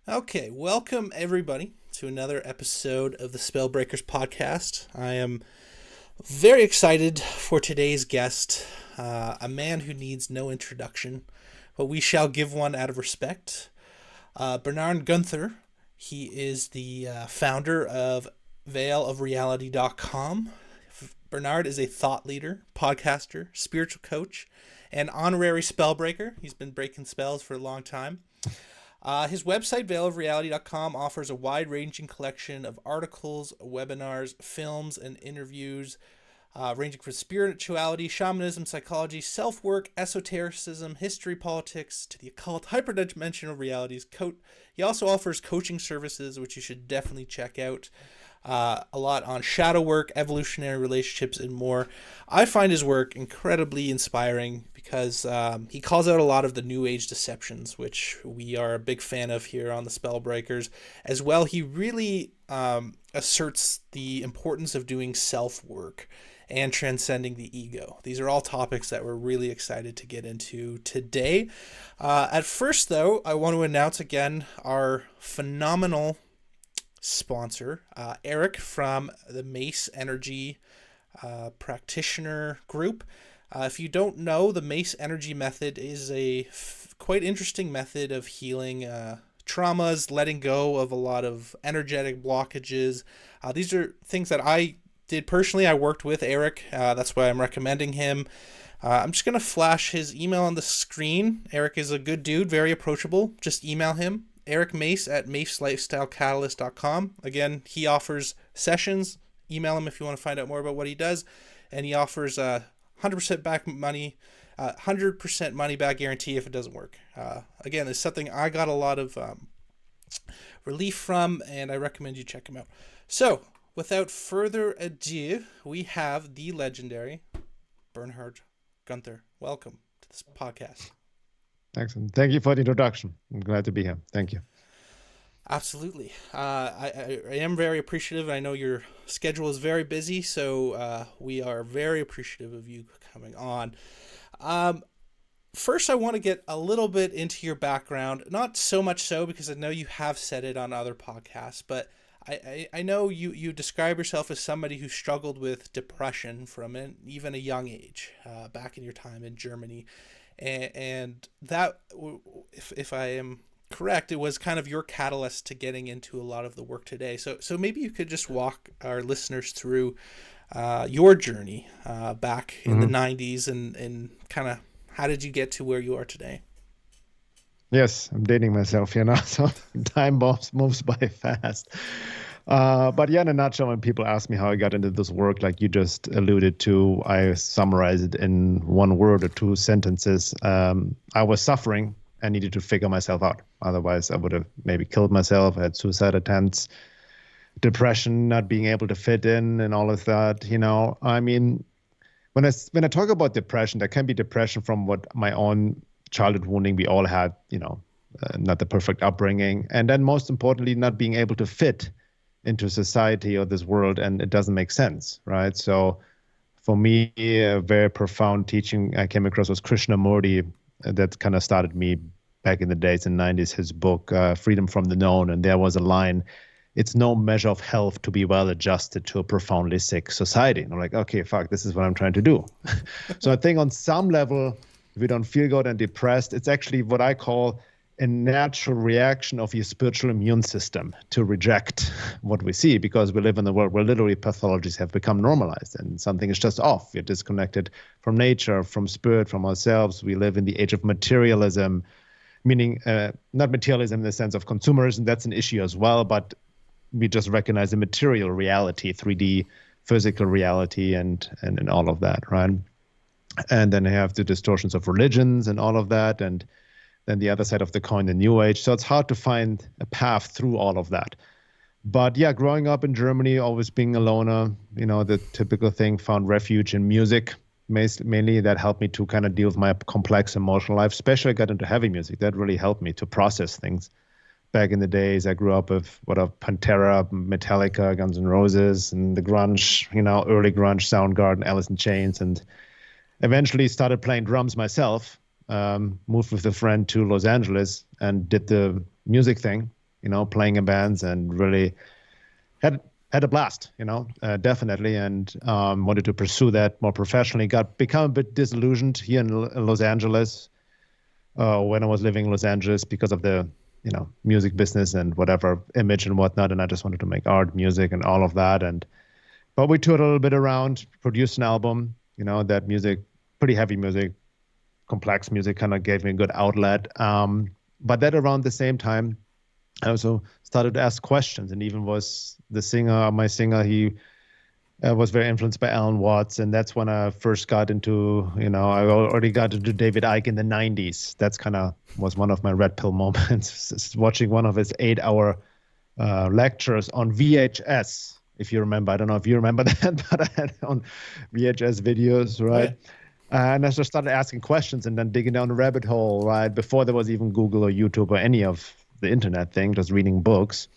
Okay, welcome everybody to another episode of the Spellbreakers podcast. I am very excited for today's guest, a man who needs no introduction, but we shall give one out of respect. Bernhard Guenther. He is the founder of veilofreality.com. Bernhard is a thought leader, podcaster, spiritual coach, and honorary spellbreaker. He's been breaking spells for a long time. His website, veilofreality.com, offers a wide-ranging collection of articles, webinars, films, and interviews ranging from spirituality, shamanism, psychology, self-work, esotericism, history, politics, to the occult, hyperdimensional realities. He also offers coaching services, which you should definitely check out. A lot on shadow work, evolutionary relationships, and more. I find his work incredibly inspiring because he calls out a lot of the New Age deceptions, which we are a big fan of here on the Spellbreakers. As well, he really asserts the importance of doing self-work and transcending the ego. These are all topics that we're really excited to get into today. At first, though, I want to announce again our phenomenal sponsor, Eric from the Mace Energy practitioner group. If you don't know, the Mace Energy method is a quite interesting method of healing traumas, letting go of a lot of energetic blockages. These are things that I did personally. I worked with Eric. That's why I'm recommending him. I'm just going to flash his email on the screen. Eric is a good dude, very approachable. Just email him. ericmace at macelifestylecatalyst.com. Again, he offers sessions. Email him if you want to find out more about what he does. And he offers 100% back money, 100% money back guarantee if it doesn't work. Again, it's something I got a lot of relief from, and I recommend you check him out. So, without further ado, we have the legendary Bernhard Guenther. Welcome to this podcast. Excellent. Thank you for the introduction. I'm glad to be here. Thank you. Absolutely. I am very appreciative. I know your schedule is very busy, so we are very appreciative of you coming on. First, I want to get a little bit into your background. Not so much so because I know you have said it on other podcasts, but I know you describe yourself as somebody who struggled with depression from even a young age, back in your time in Germany. And that, if I am correct, it was kind of your catalyst to getting into a lot of the work today. So maybe you could just walk our listeners through your journey back in the 90s and kind of how did you get to where you are today? Yes, I'm dating myself here now, so time moves by fast. But yeah, in a nutshell, when people ask me how I got into this work, like you just alluded to, I summarize it in one word or two sentences. I was suffering and needed to figure myself out. Otherwise, I would have maybe killed myself. I had suicide attempts, depression, not being able to fit in and all of that. I mean, when I talk about depression, there can be depression from what my own childhood wounding. We all had, not the perfect upbringing. And then most importantly, not being able to fit into society or this world, and it doesn't make sense, right? So for me, a very profound teaching I came across was Krishnamurti. That kind of started me back in the days in the 90s, his book, Freedom from the Known. And there was a line, it's no measure of health to be well adjusted to a profoundly sick society. And I'm like, okay, fuck, this is what I'm trying to do. So I think on some level, if we don't feel good and depressed, it's actually what I call a natural reaction of your spiritual immune system to reject what we see, because we live in a world where literally pathologies have become normalized and something is just off. We're disconnected from nature, from spirit, from ourselves. We live in the age of materialism, meaning not materialism in the sense of consumerism. That's an issue as well, but we just recognize the material reality, 3D physical reality and all of that, right? And then you have the distortions of religions and all of that, and then the other side of the coin, the New Age. So it's hard to find a path through all of that. But yeah, growing up in Germany, always being a loner, the typical thing, found refuge in music. Mainly that helped me to kind of deal with my complex emotional life. Especially I got into heavy music. That really helped me to process things. Back in the days, I grew up with Pantera, Metallica, Guns N' Roses, and the grunge, early grunge, Soundgarden, Alice in Chains, and eventually started playing drums myself. Moved with a friend to Los Angeles and did the music thing. playing in bands, and really had a blast, definitely, and wanted to pursue that more professionally. Become a bit disillusioned here in Los Angeles when I was living in Los Angeles because of the music business and whatever image and whatnot, and I just wanted to make art, music, and all of that. But we toured a little bit around, produced an album, that music, pretty heavy music, complex music, kind of gave me a good outlet. But then around the same time, I also started to ask questions, and even was my singer, he was very influenced by Alan Watts, and that's when I first got into, I already got into David Icke in the 90s. That's kind of was one of my red pill moments, watching one of his 8-hour lectures on VHS, if you remember. I don't know if you remember that, but I had on VHS videos, right? And I just started asking questions and then digging down the rabbit hole, right? Before there was even Google or YouTube or any of the internet thing, just reading books.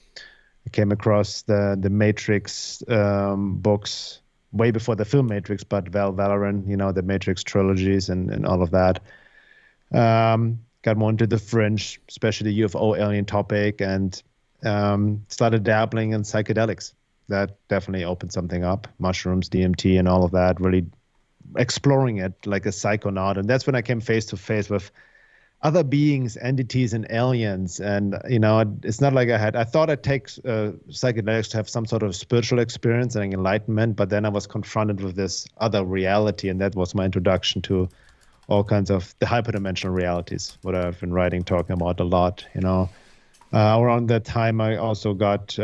I came across the Matrix books way before the film Matrix, but Val Valorant, the Matrix trilogies and all of that. Got more into the fringe, especially the UFO alien topic, and started dabbling in psychedelics. That definitely opened something up. Mushrooms, DMT, and all of that, really exploring it like a psychonaut. And that's when I came face to face with other beings, entities, and aliens. And, it's not like I thought I'd take psychedelics to have some sort of spiritual experience and enlightenment, but then I was confronted with this other reality, and that was my introduction to all kinds of the hyperdimensional realities, what I've been writing, talking about a lot, Around that time, I also got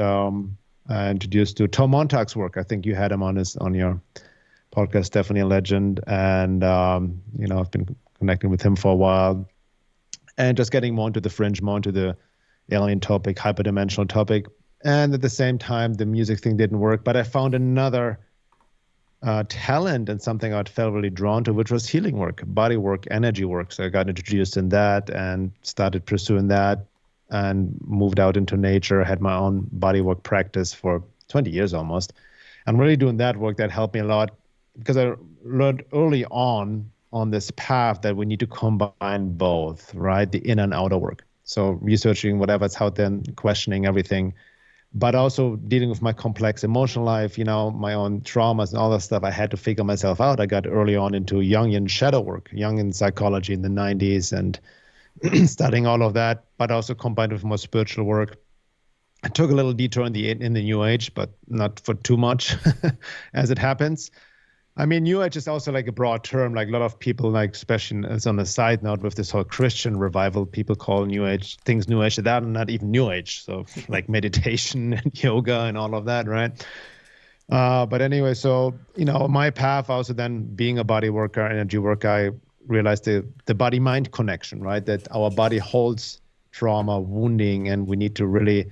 introduced to Tom Montag's work. I think you had him on your podcast, definitely a legend. And, I've been connecting with him for a while. And just getting more into the fringe, more into the alien topic, hyperdimensional topic. And at the same time, the music thing didn't work. But I found another talent and something I felt really drawn to, which was healing work, body work, energy work. So I got introduced in that and started pursuing that and moved out into nature. I had my own body work practice for 20 years almost. And really doing that work, that helped me a lot because I learned early on this path that we need to combine both, right? The inner and outer work. So researching whatever's out there, questioning everything, but also dealing with my complex emotional life, my own traumas and all that stuff. I had to figure myself out. I got early on into Jungian shadow work, Jungian psychology in the 90s, and studying all of that, but also combined with more spiritual work. I took a little detour in the New Age, but not for too much, as it happens. I mean, New Age is also like a broad term. Like a lot of people, like especially as on a side note with this whole Christian revival, people call New Age things New Age that are not even New Age. So like meditation and yoga and all of that, right? But anyway, so my path also then being a body worker, energy worker, I realized the body-mind connection, right? That our body holds trauma, wounding, and we need to really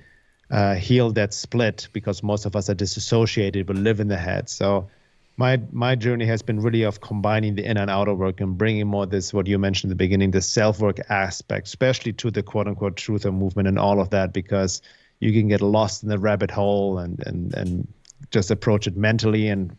heal that split because most of us are disassociated, but live in the head. So my journey has been really of combining the inner and outer work and bringing more this, what you mentioned in the beginning, the self-work aspect, especially to the quote-unquote truth or movement and all of that, because you can get lost in the rabbit hole and just approach it mentally. And,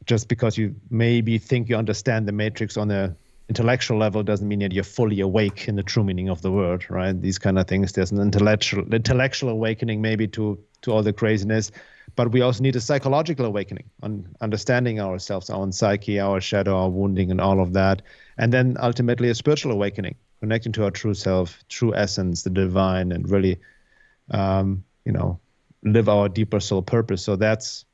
just because you maybe think you understand the matrix on a intellectual level doesn't mean that you're fully awake in the true meaning of the word, right? These kind of things. There's an intellectual awakening maybe to all the craziness, but we also need a psychological awakening on understanding ourselves, our own psyche, our shadow, our wounding, and all of that. And then ultimately a spiritual awakening, connecting to our true self, true essence, the divine, and really, live our deeper soul purpose. So that's,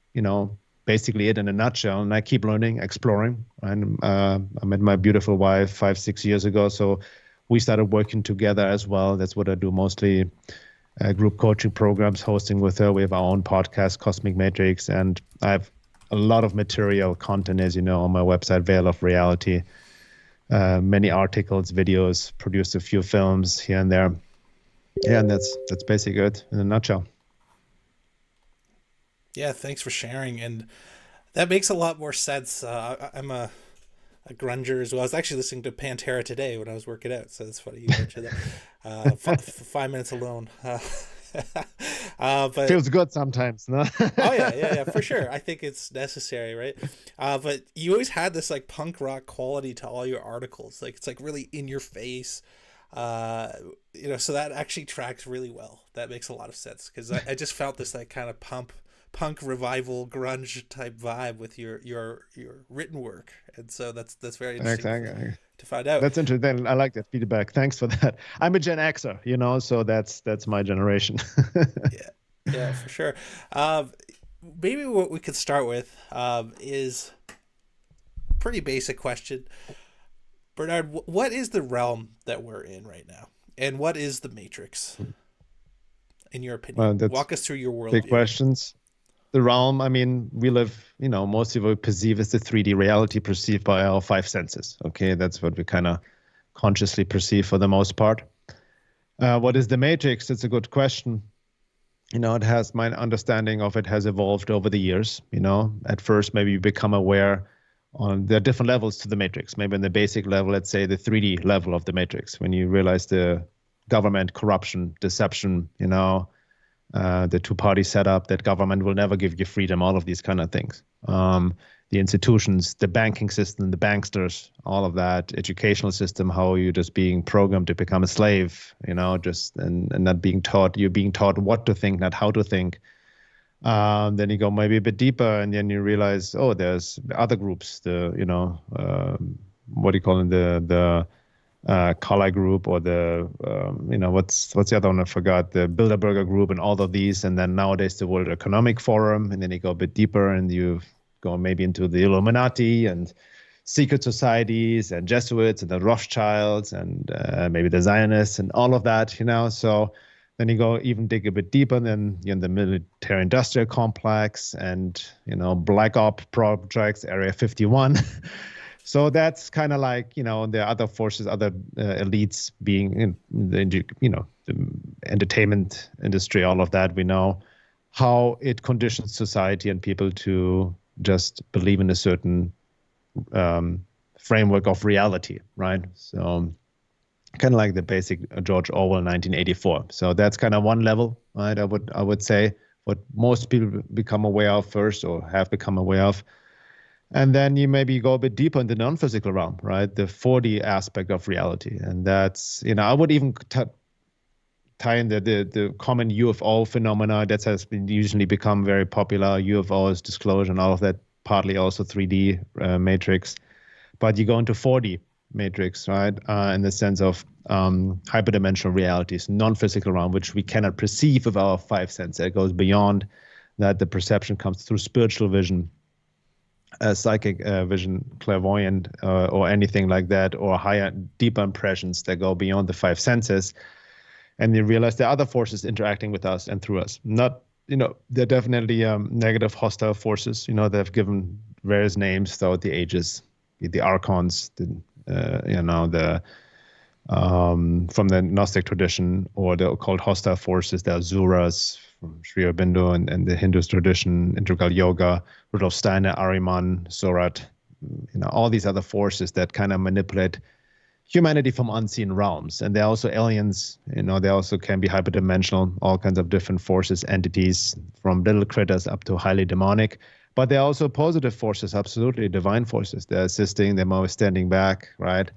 basically it in a nutshell. And I keep learning, exploring. And I met my beautiful wife 5-6 years ago. So we started working together as well. That's what I do mostly. Group coaching programs, hosting with her. We have our own podcast, Cosmic Matrix. And I have a lot of material content, as you know, on my website, Veil of Reality. Many articles, videos, produced a few films here and there. Yeah, and that's basically it in a nutshell. Yeah, thanks for sharing, and that makes a lot more sense. I'm a grunger as well. I was actually listening to Pantera today when I was working out, so it's funny you mentioned that. 5 minutes alone. But feels good sometimes, no? Oh yeah, for sure. I think it's necessary, right? But you always had this like punk rock quality to all your articles. Like it's like really in your face. So that actually tracks really well. That makes a lot of sense because I just felt this like kind of punk revival grunge type vibe with your written work, and so that's very interesting Exactly. to find out. That's interesting. I like that feedback. Thanks for that. I'm a Gen Xer, so that's my generation. Yeah, for sure. Maybe what we could start with is pretty basic question. Bernhard, what is the realm that we're in right now? And what is the Matrix, in your opinion? That's Walk us through your world. big questions. The realm, I mean, we live, most people perceive as the 3D reality perceived by our five senses. Okay, that's what we kind of consciously perceive for the most part. What is the Matrix? It's a good question. It has, my understanding of it has evolved over the years. At first, maybe you become aware there are different levels to the Matrix. Maybe in the basic level, let's say the 3D level of the Matrix, when you realize the government corruption, deception, the two-party setup, that government will never give you freedom, all of these kind of things. The institutions, the banking system, the banksters, all of that, educational system, how you're just being programmed to become a slave, just and not being taught, you're being taught what to think, not how to think. Then you go maybe a bit deeper, and then you realize, there's other groups, what do you call it, the Kala group, or the what's the other one I forgot, the Bilderberger group, and all of these. And then nowadays the World Economic Forum, and then you go a bit deeper and you go maybe into the Illuminati and secret societies and Jesuits and the Rothschilds and maybe the Zionists and all of that, so then you go even dig a bit deeper, and then you're in the military industrial complex and black op projects, Area 51. So that's kind of like, the other forces, other elites being in the entertainment industry, all of that. We know how it conditions society and people to just believe in a certain framework of reality, right? So kind of like the basic George Orwell 1984. So that's kind of one level, right? I would say what most people become aware of first, or have become aware of. And then you maybe go a bit deeper in the non-physical realm, right? The 4D aspect of reality. And that's, I would even tie in the common UFO phenomena that has been usually become very popular, UFOs, disclosure, and all of that, partly also 3D matrix. But you go into 4D matrix, right? In the sense of hyperdimensional realities, non-physical realm, which we cannot perceive with our five senses. It goes beyond that. The perception comes through spiritual vision, psychic vision, clairvoyant, or anything like that, or higher, deeper impressions that go beyond the five senses. And you realize there are other forces interacting with us and through us. Not, they're definitely negative, hostile forces, that have given various names throughout the ages. The archons, from the Gnostic tradition, or the occult hostile forces, the asuras from Sri Aurobindo and the Hindu tradition, integral yoga, Rudolf Steiner, Ariman, Sorat, all these other forces that kind of manipulate humanity from unseen realms. And they're also aliens, they also can be hyperdimensional, all kinds of different forces, entities, from little critters up to highly demonic. But they're also positive forces, absolutely divine forces. They're assisting, they're always standing back, right?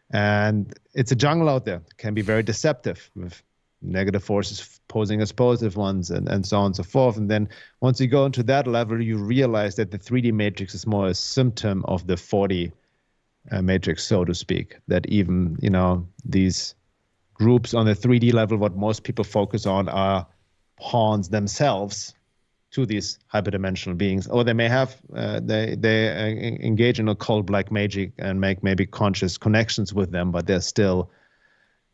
And it's a jungle out there. It can be very deceptive, with negative forces posing as positive ones, and so on and so forth. And then once you go into that level, you realize that the 3D matrix is more a symptom of the 4D matrix, so to speak. That even, these groups on the 3D level, what most people focus on are pawns themselves to these hyperdimensional beings, or they may have they engage in occult black magic and make maybe conscious connections with them, but they're still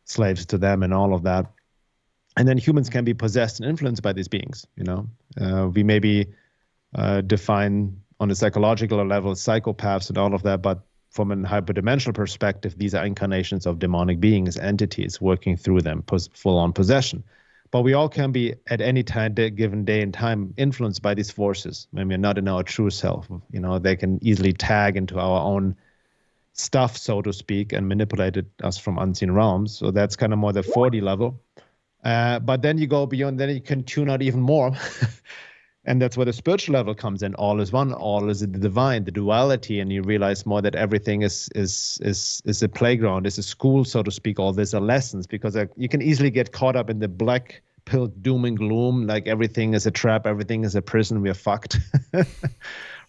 slaves to them and all of that. And then humans can be possessed and influenced by these beings. We maybe define on a psychological level psychopaths and all of that, but from a hyperdimensional perspective, these are incarnations of demonic beings, entities working through them, full-on possession. But we all can be, at any time, given day and time, influenced by these forces when we're not in our true self. They can easily tag into our own stuff, so to speak, and manipulate us from unseen realms. So that's kind of more the 4D level. But then you go beyond, then you can tune out even more. And that's where the spiritual level comes in. All is one, all is the divine, the duality, and you realize more that everything is a playground, is a school, so to speak. All these are lessons, because you can easily get caught up in the black pill doom and gloom, like everything is a trap, everything is a prison, we're fucked,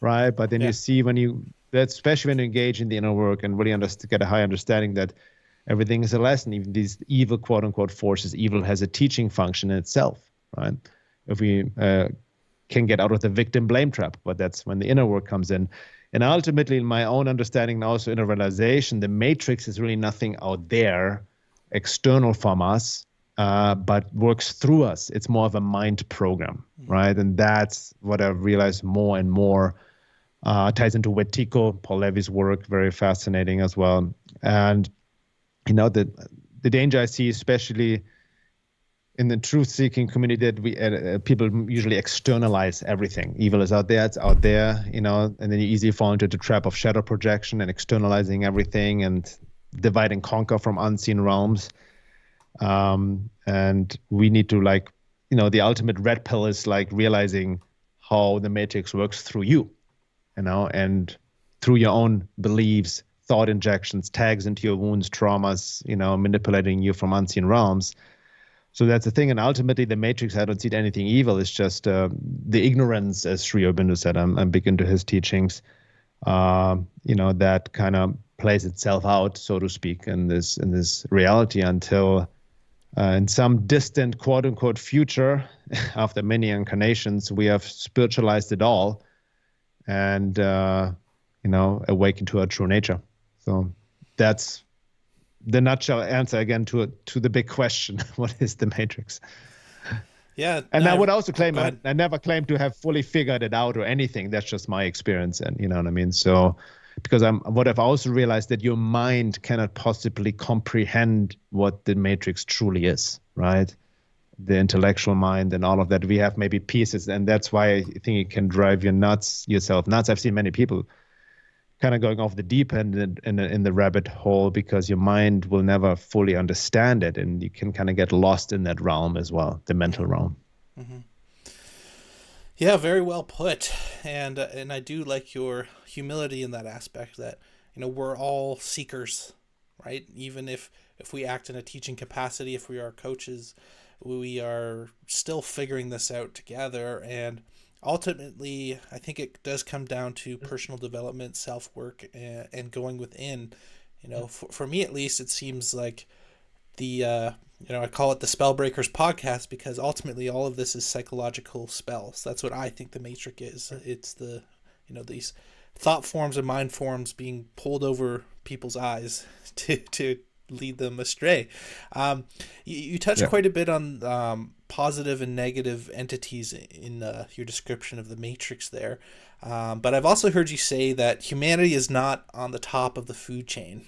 right? But then you see especially when you engage in the inner work and really get a high understanding that everything is a lesson. Even these evil, quote unquote, forces, evil has a teaching function in itself, right? If we can get out of the victim blame trap, but that's when the inner work comes in. And ultimately, in my own understanding and also inner realization, the matrix is really nothing out there external from us, but works through us. It's more of a mind program, right? And that's what I've realized more and more. Ties into Wetiko, Paul Levy's work, very fascinating as well. And the danger I see, especially in the truth-seeking community, that people usually externalize everything. Evil is out there, it's out there, and then you easily fall into the trap of shadow projection and externalizing everything and divide and conquer from unseen realms. And we need to, the ultimate red pill is like realizing how the matrix works through you, and through your own beliefs, thought injections, tags into your wounds, traumas, manipulating you from unseen realms. So that's the thing. And ultimately, the matrix, I don't see anything evil. It's just the ignorance, as Sri Aurobindo said. I'm big into his teachings. That kind of plays itself out, so to speak, in this reality until in some distant, quote unquote, future, after many incarnations, we have spiritualized it all and, awaken to our true nature. So that's the nutshell answer again to the big question: what is the matrix? Yeah, and I would also claim I never claimed to have fully figured it out or anything. That's just my experience, and you know what I mean. So, because what I've also realized that your mind cannot possibly comprehend what the matrix truly is, right? The intellectual mind and all of that. We have maybe pieces, and that's why I think it can drive yourself nuts. I've seen many people kind of going off the deep end in the rabbit hole because your mind will never fully understand it, and you can kind of get lost in that realm as well, the mental realm. Mm-hmm. Yeah, very well put. And I do like your humility in that aspect that, we're all seekers, right? Even if we act in a teaching capacity, if we are coaches, we are still figuring this out together. And ultimately, I think it does come down to personal development, self-work, and going within. For me at least, it seems like I call it the Spellbreakers podcast because ultimately all of this is psychological spells. That's what I think the Matrix is. It's the, these thought forms and mind forms being pulled over people's eyes to lead them astray. You touched quite a bit on positive and negative entities in your description of the Matrix there. But I've also heard you say that humanity is not on the top of the food chain.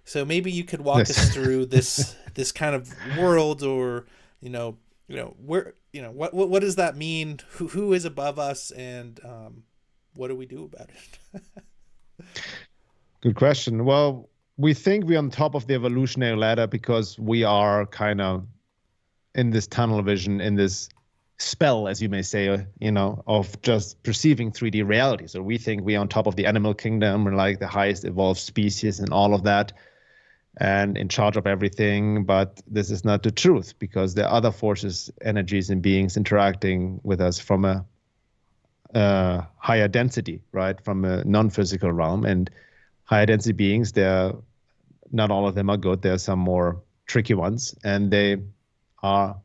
So maybe you could walk us through this kind of world, or where what does that mean? Who is above us, and what do we do about it? Good question. Well, we think we're on top of the evolutionary ladder because we are kind of in this tunnel vision, in this spell, as you may say, of just perceiving 3D reality. So we think we're on top of the animal kingdom, we're like the highest evolved species and all of that, and in charge of everything. But this is not the truth, because there are other forces, energies, and beings interacting with us from a higher density, right? From a non-physical realm. And higher density beings, not all of them are good. There are some more tricky ones, and they are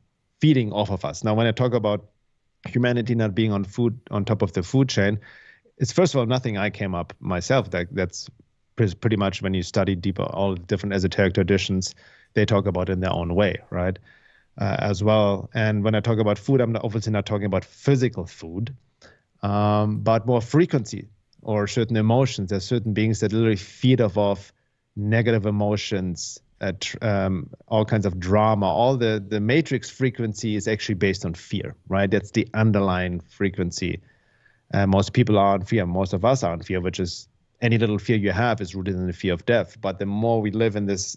feeding off of us. Now, when I talk about humanity not being on top of the food chain, it's first of all nothing I came up myself. That's pretty much when you study deeper all the different esoteric traditions, they talk about it in their own way, right? As well. And when I talk about food, I'm obviously not talking about physical food, but more frequency or certain emotions. There's certain beings that literally feed off of negative emotions, all kinds of drama. All the matrix frequency is actually based on fear, right? That's the underlying frequency. Most people are in fear. Most of us are in fear, which is any little fear you have is rooted in the fear of death. But the more we live in this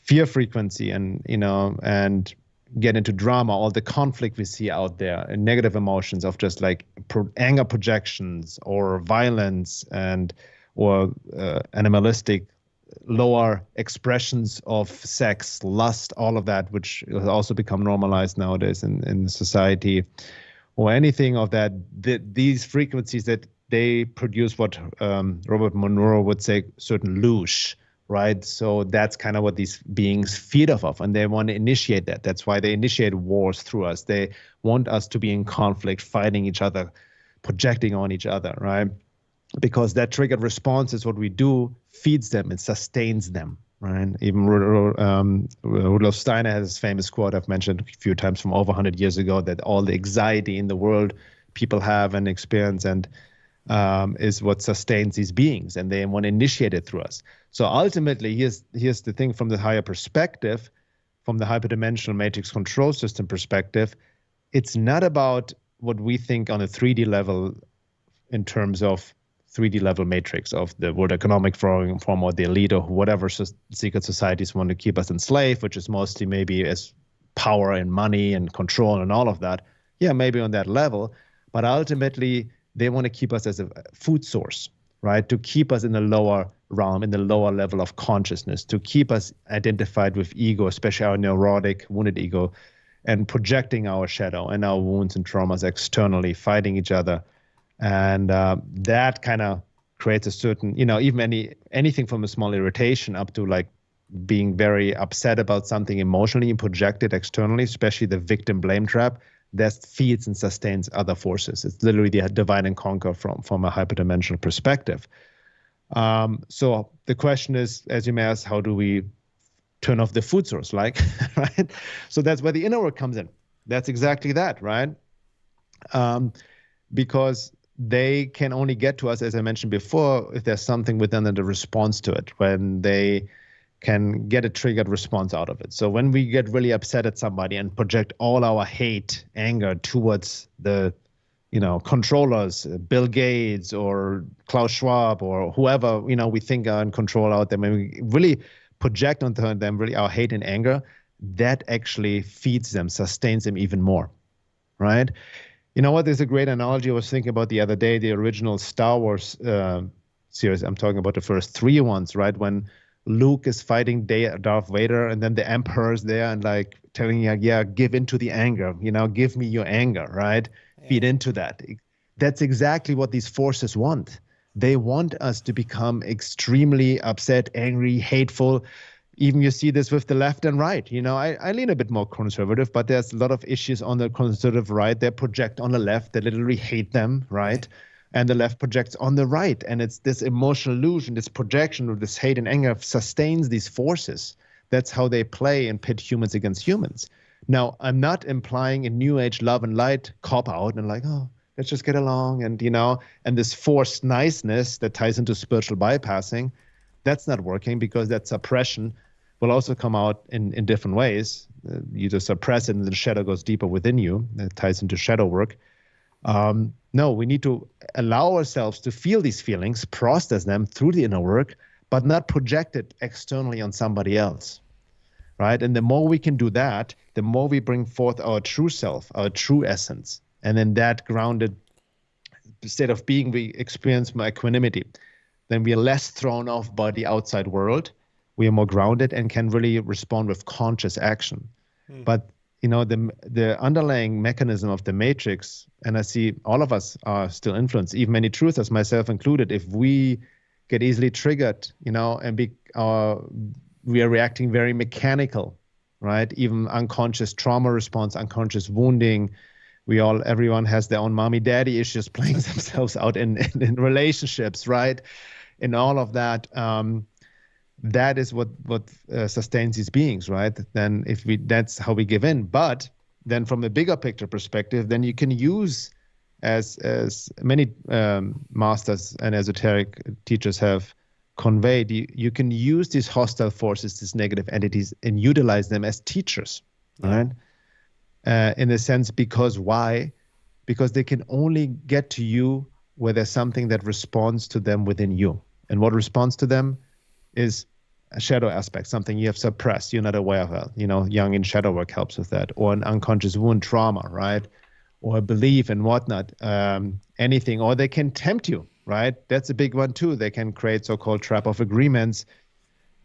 fear frequency, and get into drama, all the conflict we see out there, and negative emotions of just like anger projections or violence or animalistic lower expressions of sex, lust, all of that, which has also become normalized nowadays in society, or anything of that, these frequencies that they produce what Robert Monroe would say, certain loosh, right? So that's kind of what these beings feed off of, and they want to initiate that. That's why they initiate wars through us. They want us to be in conflict, fighting each other, projecting on each other, right? Because that triggered response is what we do, feeds them, it sustains them, right? Even Rudolf Steiner has this famous quote I've mentioned a few times from over 100 years ago, that all the anxiety in the world people have and experience and is what sustains these beings, and they want to initiate it through us. So ultimately, here's the thing from the higher perspective, from the hyperdimensional matrix control system perspective, it's not about what we think on a 3D level in terms of 3D level matrix of the World Economic Forum or the elite or whatever secret societies want to keep us enslaved, which is mostly maybe as power and money and control and all of that. Yeah, maybe on that level, but ultimately they want to keep us as a food source, right? To keep us in the lower realm, in the lower level of consciousness, to keep us identified with ego, especially our neurotic, wounded ego, and projecting our shadow and our wounds and traumas externally, fighting each other. And that kind of creates a certain, even anything from a small irritation up to like being very upset about something emotionally and projected externally, especially the victim blame trap, that feeds and sustains other forces. It's literally the divide and conquer from a hyperdimensional perspective. So the question is, as you may ask, how do we turn off the food source, like, right? So that's where the inner work comes in. That's exactly that, right? Because they can only get to us, as I mentioned before, if there's something within the response to it, when they can get a triggered response out of it. So when we get really upset at somebody and project all our hate, anger towards the, controllers, Bill Gates or Klaus Schwab or whoever, we think are in control out there, when we really project onto them really our hate and anger, that actually feeds them, sustains them even more, right? You know what? There's a great analogy I was thinking about the other day, the original Star Wars series. I'm talking about the first 3 ones, right? When Luke is fighting Darth Vader, and then the Emperor's there and like telling you, yeah, give into the anger, give me your anger, right? Yeah. Feed into that. That's exactly what these forces want. They want us to become extremely upset, angry, hateful. Even you see this with the left and right. I lean a bit more conservative, but there's a lot of issues on the conservative right. They project on the left. They literally hate them, right? And the left projects on the right. And it's this emotional illusion, this projection of this hate and anger sustains these forces. That's how they play and pit humans against humans. Now, I'm not implying a new age love and light cop out and like, oh, let's just get along. And, and this forced niceness that ties into spiritual bypassing, that's not working because that suppression will also come out in different ways. You just suppress it and the shadow goes deeper within you. It ties into shadow work. No, we need to allow ourselves to feel these feelings, process them through the inner work, but not project it externally on somebody else, right? And the more we can do that, the more we bring forth our true self, our true essence. And in that grounded state of being, we experience more equanimity. Then we are less thrown off by the outside world. We are more grounded and can really respond with conscious action. But the underlying mechanism of the matrix, and I see all of us are still influenced, even many truthers, myself included, if we get easily triggered, and we are reacting very mechanical, right? Even unconscious trauma response, unconscious wounding. Everyone has their own mommy daddy issues playing themselves out in relationships, right? And all of that. That is what sustains these beings, right? Then that's how we give in. But then from a bigger picture perspective, then you can use, as many masters and esoteric teachers have conveyed, you can use these hostile forces, these negative entities, and utilize them as teachers, right? In a sense, because why? Because they can only get to you where there's something that responds to them within you. And what responds to them is a shadow aspect, something you have suppressed, you're not aware of it. Young in shadow work helps with that, or an unconscious wound trauma, right? Or a belief and whatnot, anything, or they can tempt you, right? That's a big one too. They can create so-called trap of agreements,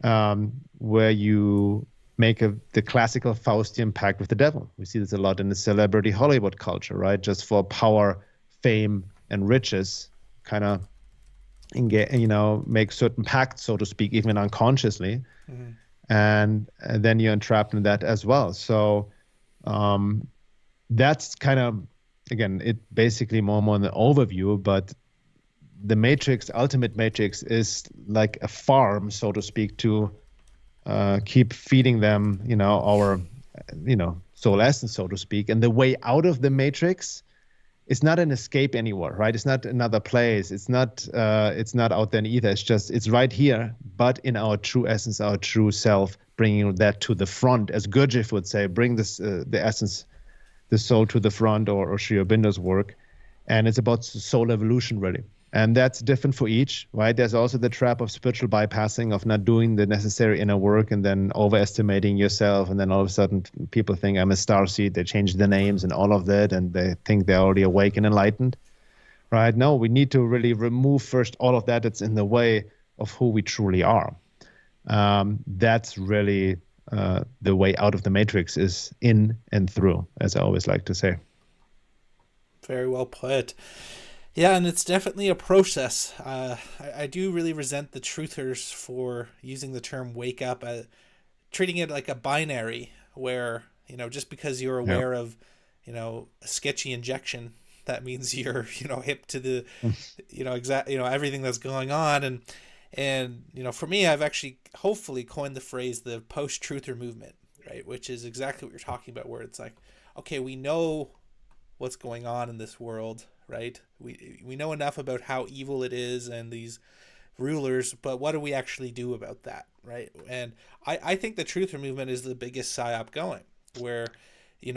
where you make the classical Faustian pact with the devil. We see this a lot in the celebrity Hollywood culture, right? Just for power, fame, and riches, kind of, make certain pacts, so to speak, even unconsciously. Mm-hmm. And then you're entrapped in that as well. So that's kind of, again, it basically more and more an overview, but the matrix, ultimate matrix, is like a farm, so to speak, to keep feeding them, our, soul essence, so to speak. And the way out of the matrix is not an escape anywhere, right? It's not another place. It's not out there either. It's right here, but in our true essence, our true self, bringing that to the front, as Gurdjieff would say, bring this, the essence, the soul to the front, or Sri Aurobindo's work. And it's about soul evolution, really. And that's different for each, right? There's also the trap of spiritual bypassing, of not doing the necessary inner work and then overestimating yourself. And then all of a sudden people think I'm a starseed. They change the names and all of that, and they think they're already awake and enlightened, right? No, we need to really remove first all of that that's in the way of who we truly are. That's really the way out of the matrix, is in and through, as I always like to say. Very well put. Yeah, and it's definitely a process. I do really resent the truthers for using the term wake up, treating it like a binary where, just because you're aware of, a sketchy injection, that means you're, hip to the, everything that's going on. And, for me, I've actually hopefully coined the phrase the post-truther movement, right? Which is exactly what you're talking about, where it's like, okay, we know what's going on in this world, right? We know enough about how evil it is and these rulers, but what do we actually do about that, right? And I think the truther movement is the biggest psyop going, where you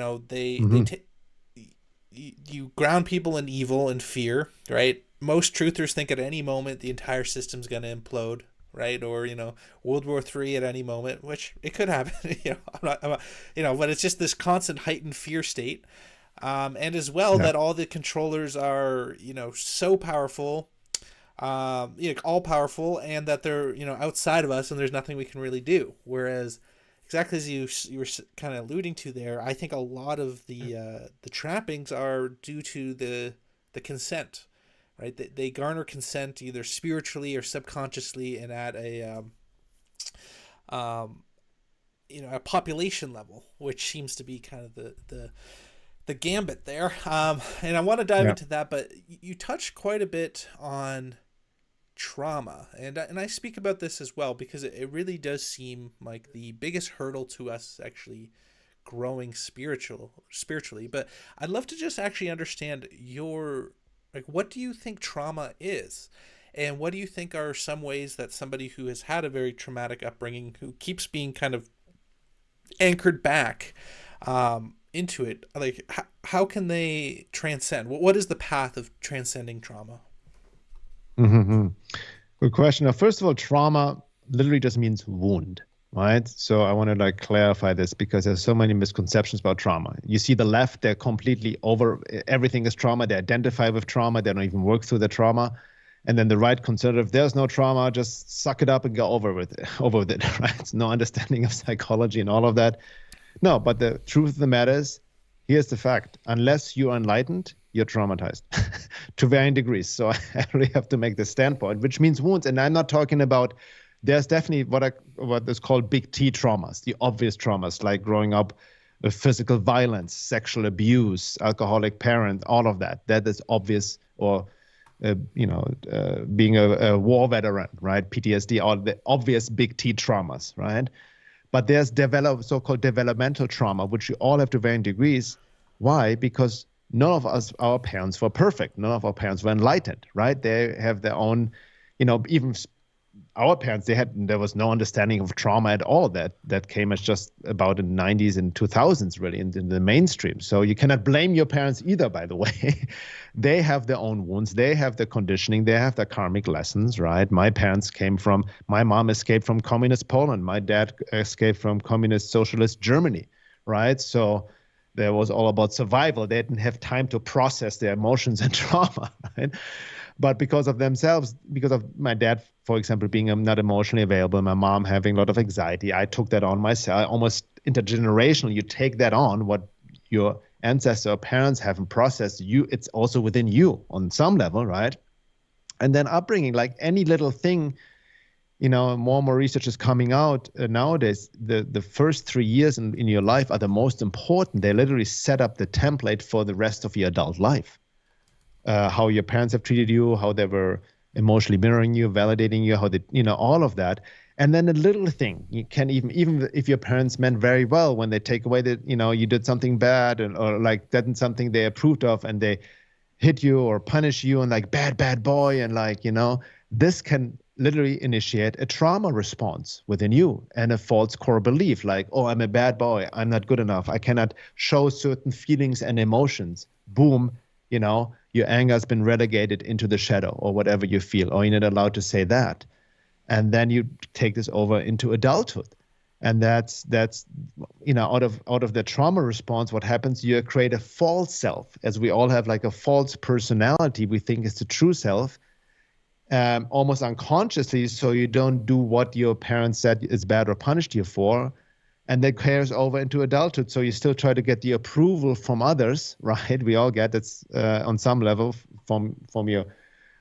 ground people in evil and fear, right? Most truthers think at any moment the entire system's going to implode, right? Or World War III at any moment, which it could happen. I'm not, but it's just this constant heightened fear state. And as well, that all the controllers are, so powerful, all powerful, and that they're, outside of us and there's nothing we can really do. Whereas, exactly as you were kind of alluding to there, I think a lot of the trappings are due to the consent, right? They garner consent either spiritually or subconsciously and at a population level, which seems to be kind of the gambit there. And I want to dive into that, but you touched quite a bit on trauma. And I speak about this as well, because it really does seem like the biggest hurdle to us actually growing spiritually. But I'd love to just actually understand what do you think trauma is? And what do you think are some ways that somebody who has had a very traumatic upbringing, who keeps being kind of anchored back, into it, like how can they transcend? What is the path of transcending trauma? Mm-hmm. Good question. Now, first of all, trauma literally just means wound, right? So I want to clarify this, because there's so many misconceptions about trauma. You see the left, they're completely over, everything is trauma. They identify with trauma. They don't even work through the trauma. And then the right, conservative, there's no trauma, just suck it up and go over with it, right? It's no understanding of psychology and all of that. No, but the truth of the matter is, here's the fact. Unless you're enlightened, you're traumatized to varying degrees. So I really have to make this standpoint, which means wounds. And I'm not talking about, there's definitely what is called big T traumas, the obvious traumas, like growing up with physical violence, sexual abuse, alcoholic parent, all of that. That is obvious, or being a war veteran, right? PTSD, all the obvious big T traumas, right? But there's so-called developmental trauma, which we all have to varying degrees. Why? Because none of our parents were perfect. None of our parents were enlightened, right? They have their own, even our parents, there was no understanding of trauma at all. That came as just about in the 90s and 2000s, really, in the mainstream. So you cannot blame your parents either, by the way. They have their own wounds. They have their conditioning. They have their karmic lessons, right? My mom escaped from communist Poland. My dad escaped from communist socialist Germany, right? So there was all about survival. They didn't have time to process their emotions and trauma, right? But because of themselves, because of my dad, for example, being not emotionally available, my mom having a lot of anxiety, I took that on myself. Almost intergenerational, you take that on, what your ancestors or parents haven't processed, it's also within you on some level, right? And then upbringing, like any little thing, more and more research is coming out nowadays. The first 3 years in your life are the most important. They literally set up the template for the rest of your adult life. How your parents have treated you, how they were emotionally mirroring you, validating you, how they, all of that. And then a little thing, you can even if your parents meant very well, when they take away that, you did something bad or like that and something they approved of, and they hit you or punish you and like bad boy, and like, this can literally initiate a trauma response within you and a false core belief like, oh, I'm a bad boy, I'm not good enough, I cannot show certain feelings and emotions. Boom, your anger has been relegated into the shadow or whatever you feel, or you're not allowed to say that. And then you take this over into adulthood. And that's out of the trauma response, what happens, you create a false self, as we all have like a false personality we think is the true self, almost unconsciously, so you don't do what your parents said is bad or punished you for. And that carries over into adulthood. So you still try to get the approval from others, right? We all get it on some level from your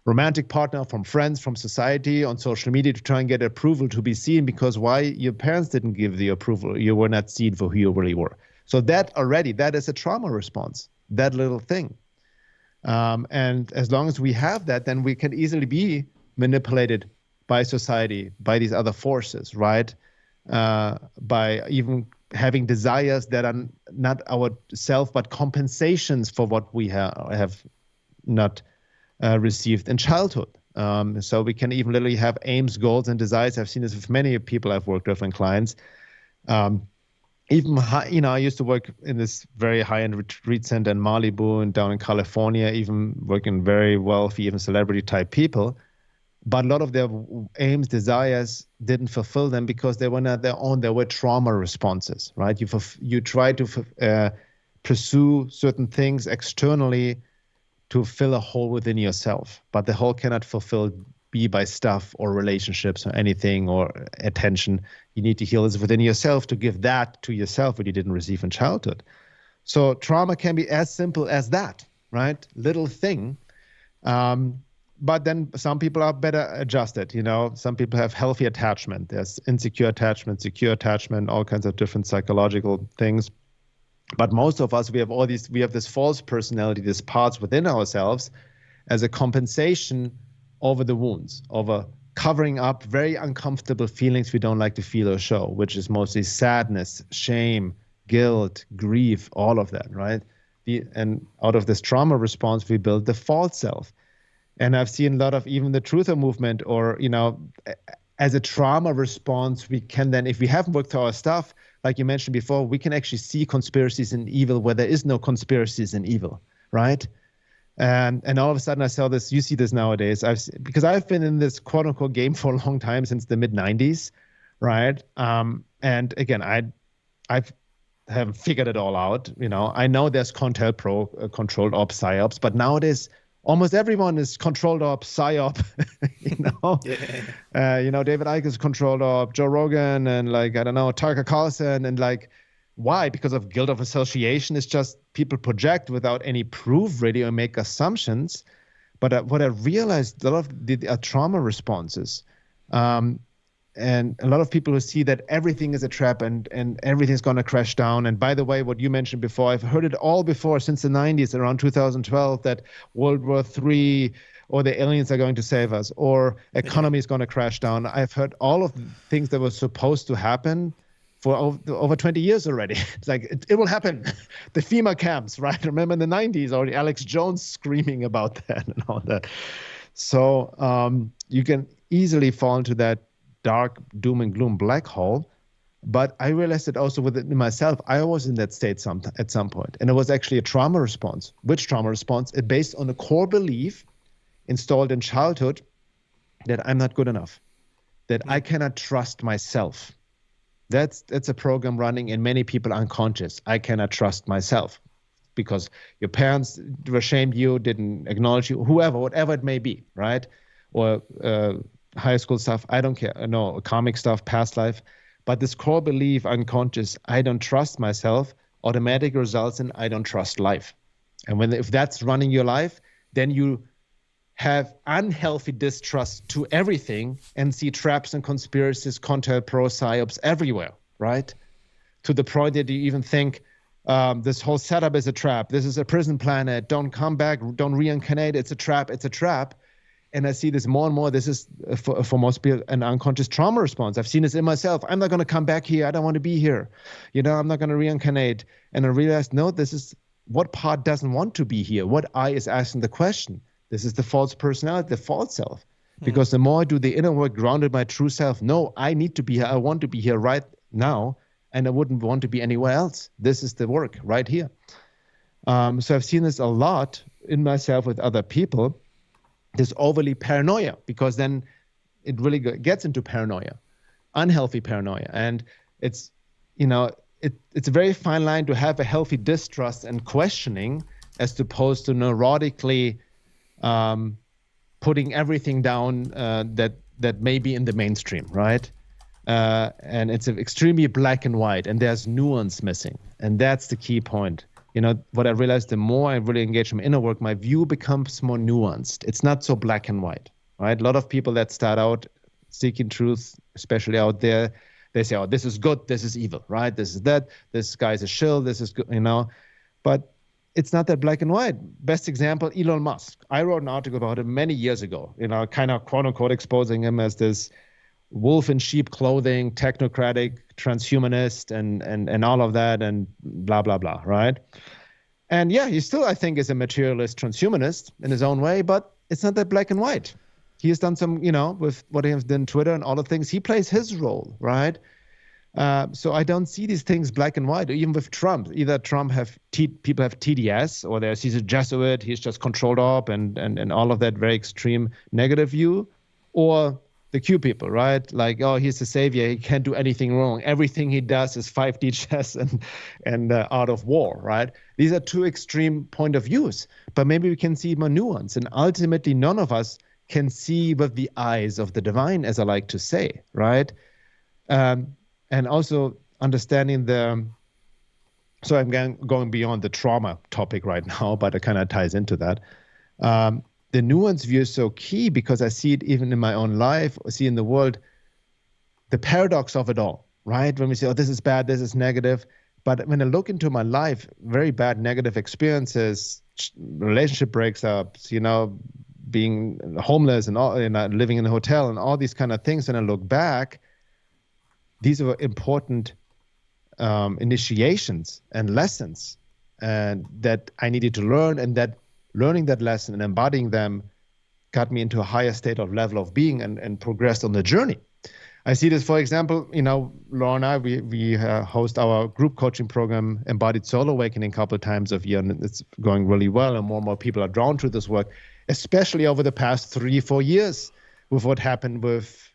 romantic partner, from friends, from society, on social media, to try and get approval to be seen, because why? Your parents didn't give the approval. You were not seen for who you really were. So that is a trauma response, that little thing. And as long as we have that, then we can easily be manipulated by society, by these other forces, right? By even having desires that are not our self, but compensations for what we have not received in childhood. So we can even literally have aims, goals, and desires. I've seen this with many people I've worked with and clients. Even, I used to work in this very high-end retreat center in Malibu and down in California, even working very wealthy, even celebrity-type people. But a lot of their aims, desires didn't fulfill them because they were not their own. They were trauma responses, right? You try to pursue certain things externally to fill a hole within yourself. But the hole cannot be by stuff or relationships or anything or attention. You need to heal this within yourself to give that to yourself what you didn't receive in childhood. So trauma can be as simple as that, right? Little thing. But then some people are better adjusted. Some people have healthy attachment. There's insecure attachment, secure attachment, all kinds of different psychological things. But most of us, we have this false personality, these parts within ourselves as a compensation over the wounds, over covering up very uncomfortable feelings we don't like to feel or show, which is mostly sadness, shame, guilt, grief, all of that, right? And out of this trauma response, we build the false self. And I've seen a lot of even the truther movement, or, as a trauma response, we can then, if we haven't worked through our stuff, like you mentioned before, we can actually see conspiracies and evil where there is no conspiracies and evil, right? And all of a sudden I saw this, you see this nowadays, because I've been in this quote unquote game for a long time, since the mid 90s, right? And again, I haven't figured it all out. I know there's controlled ops, psyops, but nowadays almost everyone is controlled op, psyop, Yeah. David Icke is controlled op, Joe Rogan, and Tucker Carlson, and why? Because of guilt of association. It's just people project without any proof really, or make assumptions. But what I realized, a lot of the trauma responses, and a lot of people who see that everything is a trap and everything's going to crash down. And by the way, what you mentioned before, I've heard it all before, since the 90s, around 2012, that World War III or the aliens are going to save us, or economy is going to crash down. I've heard all of the things that were supposed to happen for over 20 years already. It's like, it will happen. The FEMA camps, right? Remember in the 90s, already Alex Jones screaming about that and all that. So you can easily fall into that dark doom and gloom black hole. But I realized it also within myself. I was in that state at some point, and it was actually a trauma response. Which trauma response? It based on a core belief installed in childhood that I'm not good enough, that I cannot trust myself. That's a program running in many people unconscious. I cannot trust myself because your parents were ashamed you, didn't acknowledge you, whoever, whatever it may be, right? Or high school stuff, I don't care. No, karmic stuff, past life. But this core belief, unconscious, I don't trust myself, automatically results in I don't trust life. And if that's running your life, then you have unhealthy distrust to everything and see traps and conspiracies, pro psyops everywhere, right? To the point that you even think this whole setup is a trap. This is a prison planet. Don't come back. Don't reincarnate. It's a trap. It's a trap. And I see this more and more. This is, for most people, an unconscious trauma response. I've seen this in myself. I'm not going to come back here. I don't want to be here. I'm not going to reincarnate. And I realized, no, this is what part doesn't want to be here. What I is asking the question. This is the false personality, the false self. Because the more I do the inner work grounded my true self, no, I need to be here. I want to be here right now. And I wouldn't want to be anywhere else. This is the work right here. So I've seen this a lot in myself with other people. This overly paranoia, because then it really gets into paranoia, unhealthy paranoia. And it's, it's a very fine line to have a healthy distrust and questioning as opposed to neurotically putting everything down that may be in the mainstream, right? And it's extremely black and white, and there's nuance missing. And that's the key point. What I realized, the more I really engage in inner work, my view becomes more nuanced. It's not so black and white, right? A lot of people that start out seeking truth, especially out there, they say, oh, this is good, this is evil, right? This is that, this guy's a shill, this is good, But it's not that black and white. Best example, Elon Musk. I wrote an article about him many years ago, kind of quote unquote exposing him as this wolf in sheep clothing, technocratic, transhumanist, and all of that, and blah, blah, blah, right? And yeah, he still, I think, is a materialist transhumanist in his own way, but it's not that black and white. He has done some, with what he has done on Twitter and all the things, he plays his role, right? So I don't see these things black and white. Even with Trump, either Trump people have TDS, or he's a Jesuit, he's just controlled up, and all of that very extreme negative view, or the Q people, right? Like, oh, he's the savior. He can't do anything wrong. Everything he does is 5D chess and art of war, right? These are two extreme point of views, but maybe we can see more nuance. And ultimately, none of us can see with the eyes of the divine, as I like to say, right? And also understanding so I'm going beyond the trauma topic right now, but it kind of ties into that. The nuance view is so key because I see it even in my own life, I see in the world, the paradox of it all, right? When we say, oh, this is bad, this is negative. But when I look into my life, very bad negative experiences, relationship breakups, being homeless and all, living in a hotel and all these kind of things. When I look back, these are important initiations and lessons and that I needed to learn, and that learning that lesson and embodying them got me into a higher state of level of being and progressed on the journey. I see this, for example, Laura and I, we host our group coaching program, Embodied Soul Awakening, a couple of times a year, and it's going really well, and more people are drawn to this work, especially over the past 3-4 years with what happened with,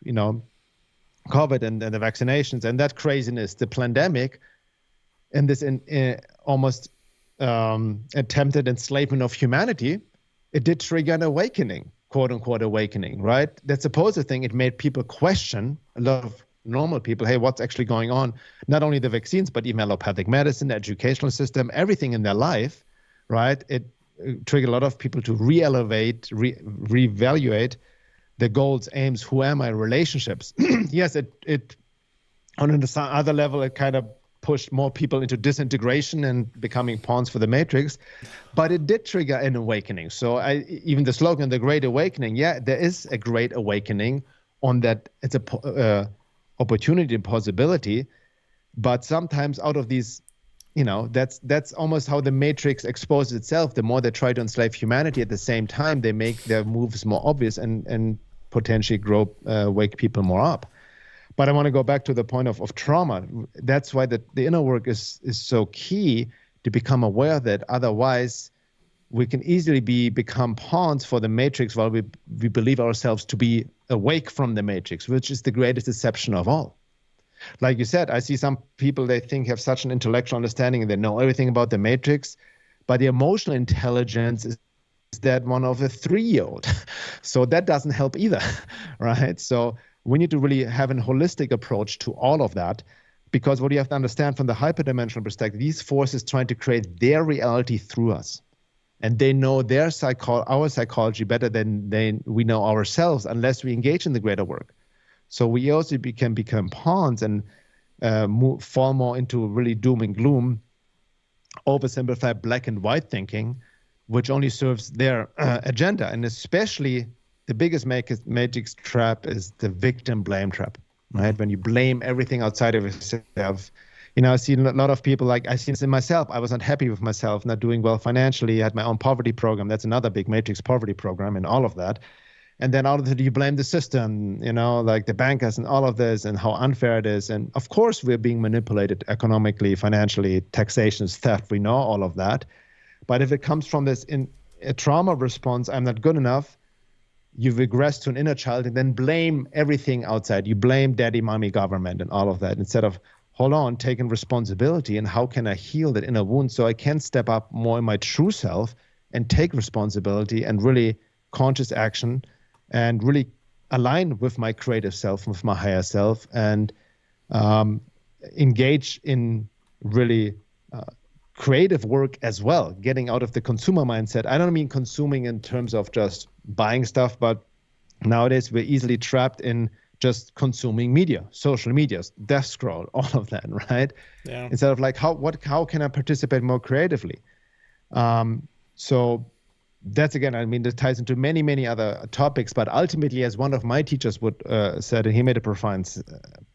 COVID and the vaccinations and that craziness, the pandemic, and this almost attempted enslavement of humanity. It did trigger an awakening, quote unquote awakening, right? That's supposed to think it made people question, a lot of normal people, hey, what's actually going on? Not only the vaccines, but even allopathic medicine, the educational system, everything in their life, right? It triggered a lot of people to reevaluate the goals, aims, who am I, relationships. Yes, it on another level, it kind of pushed more people into disintegration and becoming pawns for the matrix, but it did trigger an awakening. So even the slogan, the Great Awakening, yeah, there is a great awakening on that. It's a opportunity and possibility, but sometimes out of these, that's almost how the matrix exposes itself. The more they try to enslave humanity, at the same time, they make their moves more obvious and potentially wake people more up. But I want to go back to the point of trauma. That's why the inner work is so key, to become aware of that. Otherwise, we can easily become pawns for the matrix, while we believe ourselves to be awake from the matrix, which is the greatest deception of all. Like you said, I see some people, they think have such an intellectual understanding and they know everything about the matrix, but the emotional intelligence is that one of a 3-year-old. So that doesn't help either, right? So we need to really have a holistic approach to all of that, because what you have to understand from the hyperdimensional perspective, these forces trying to create their reality through us. And they know our psychology better than we know ourselves, unless we engage in the greater work. So we also can become pawns and fall more into really doom and gloom, oversimplify black and white thinking, which only serves their agenda. And especially the biggest matrix trap is the victim blame trap, right? When you blame everything outside of yourself. I see a lot of people, like I see this in myself. I was not happy with myself, not doing well financially. I had my own poverty program. That's another big matrix poverty program, and all of that. And then out of it, you blame the system, like the bankers and all of this, and how unfair it is. And of course, we're being manipulated economically, financially, taxation, theft. We know all of that. But if it comes from this in a trauma response, I'm not good enough, you regress to an inner child and then blame everything outside. You blame daddy, mommy, government, and all of that, instead of, hold on, taking responsibility, and how can I heal that inner wound so I can step up more in my true self and take responsibility and really conscious action and really align with my creative self, with my higher self, and engage in really creative work as well, getting out of the consumer mindset. I don't mean consuming in terms of just buying stuff, but nowadays we're easily trapped in just consuming media, social media, death scroll, all of that, right? Yeah. Instead of like, how can I participate more creatively? So that's, again, I mean, this ties into many, many other topics, but ultimately, as one of my teachers said, and he made a profound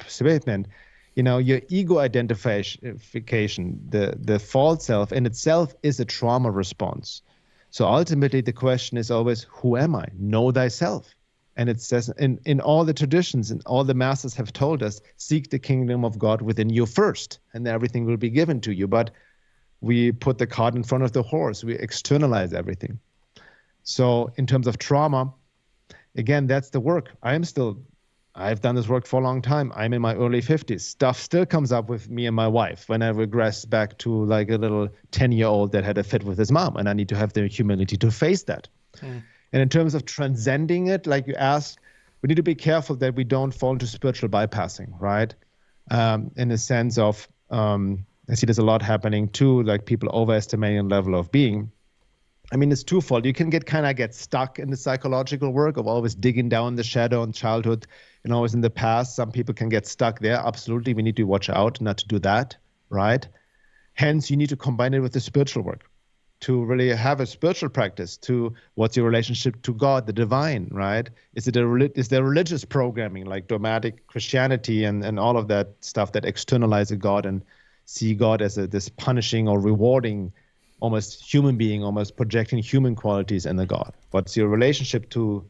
statement, your ego identification, the false self in itself is a trauma response. So ultimately, the question is always, who am I? Know thyself. And it says in all the traditions and all the masters have told us, seek the kingdom of God within you first, and everything will be given to you. But we put the cart in front of the horse. We externalize everything. So in terms of trauma, again, that's the work. I've done this work for a long time. I'm in my early 50s. Stuff still comes up with me and my wife when I regress back to like a little 10-year-old that had a fit with his mom, and I need to have the humility to face that. And in terms of transcending it, like you asked, we need to be careful that we don't fall into spiritual bypassing, right? In the sense of, I see there's a lot happening too, like people overestimating the level of being. I mean, it's twofold. You can get stuck in the psychological work of always digging down the shadow in childhood and always in the past. Some people can get stuck there. Absolutely. We need to watch out not to do that, right? Hence, you need to combine it with the spiritual work to really have a spiritual practice to what's your relationship to God, the divine, right? Is there religious programming like dogmatic Christianity and all of that stuff that externalize God and see God as this punishing or rewarding almost human being, almost projecting human qualities in the God? What's your relationship to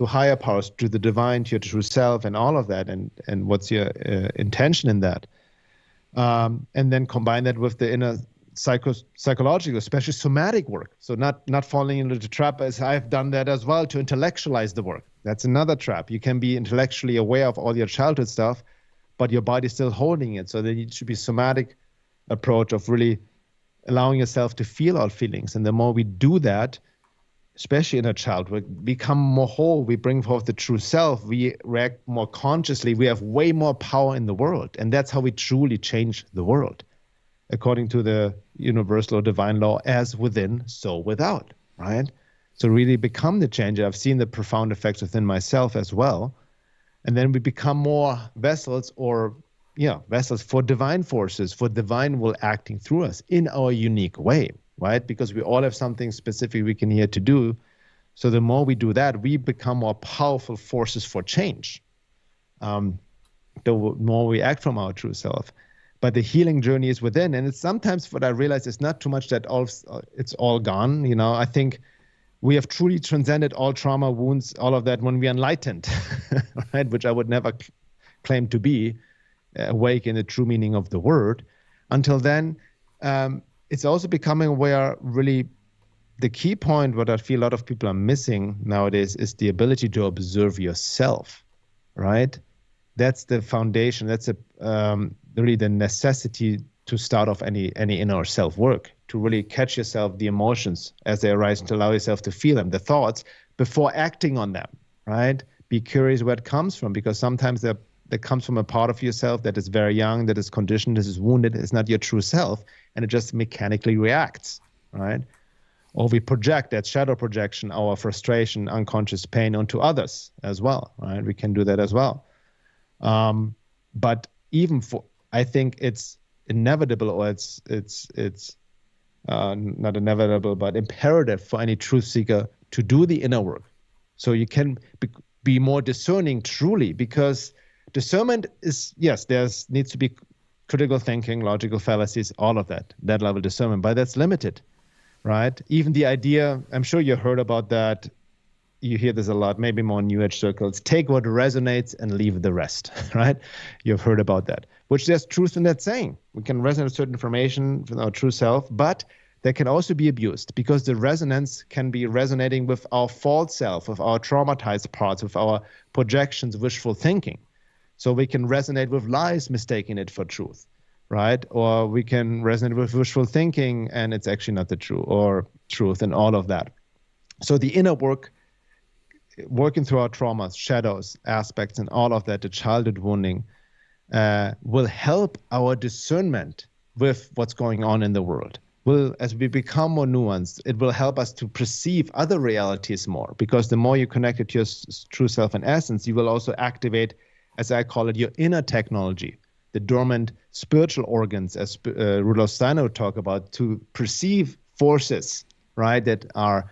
higher powers, to the divine, to your true self, and all of that, and what's your intention in that? And then combine that with the inner psychological, especially somatic work. So not falling into the trap, as I've done that as well, to intellectualize the work. That's another trap. You can be intellectually aware of all your childhood stuff, but your body's still holding it. So there needs to be somatic approach of really allowing yourself to feel all feelings. And the more we do that, especially in a child, we become more whole, we bring forth the true self, we react more consciously, we have way more power in the world. And that's how we truly change the world, according to the universal or divine law, as within, so without, right? So really become the changer. I've seen the profound effects within myself as well. And then we become more vessels for divine forces, for divine will acting through us in our unique way, right? Because we all have something specific we can here to do. So the more we do that, we become more powerful forces for change. The more we act from our true self. But the healing journey is within. And it's sometimes what I realize is not too much that it's all gone. I think we have truly transcended all trauma, wounds, all of that when we are enlightened, right? Which I would never claim to be awake in the true meaning of the word. Until then, it's also becoming where really the key point, what I feel a lot of people are missing nowadays, is the ability to observe yourself, right? That's the foundation. That's really the necessity to start off any inner self work, to really catch yourself, the emotions as they arise, to allow yourself to feel them, the thoughts, before acting on them, right? Be curious where it comes from, because sometimes that comes from a part of yourself that is very young, that is conditioned, that is wounded, it's not your true self, and it just mechanically reacts, right? Or we project, that shadow projection, our frustration, unconscious pain onto others as well, right? We can do that as well. But even I think it's inevitable, or it's not inevitable, but imperative for any truth seeker to do the inner work. So you can be more discerning truly, because discernment is, yes, needs to be critical thinking, logical fallacies, all of that level discernment, but that's limited. Right? Even the idea, I'm sure you heard about that. You hear this a lot, maybe more in New Age circles. Take what resonates and leave the rest, right? You've heard about that, which there's truth in that saying. We can resonate with certain information from our true self, but they can also be abused, because the resonance can be resonating with our false self, with our traumatized parts, with our projections, wishful thinking. So we can resonate with lies, mistaking it for truth. Right? Or we can resonate with wishful thinking and it's actually not the truth and all of that. So the inner work, working through our traumas, shadows, aspects, and all of that, the childhood wounding, will help our discernment with what's going on in the world. As we become more nuanced, it will help us to perceive other realities more, because the more you connect it to your true self and essence, you will also activate, as I call it, your inner technology, the dormant spiritual organs, as Rudolf Steiner would talk about, to perceive forces, right, that are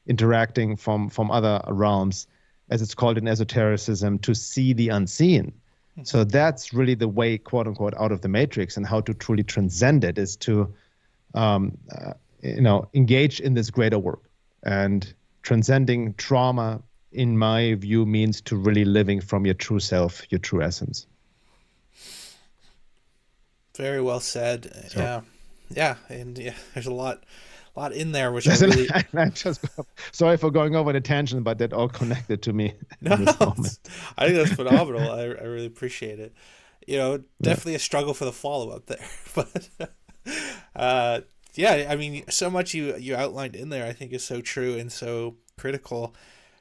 interacting from other realms, as it's called in esotericism, to see the unseen. Mm-hmm. So that's really the way, quote unquote, out of the matrix, and how to truly transcend it is to, engage in this greater work. And transcending trauma, in my view, means to really living from your true self, your true essence. Very well said. So. Yeah, and there's a lot in there, which I really. Sorry for going over the tangent, but that all connected to me. No, I think that's phenomenal. I really appreciate it. Definitely a struggle for the follow up there, but I mean, so much you outlined in there, I think, is so true and so critical.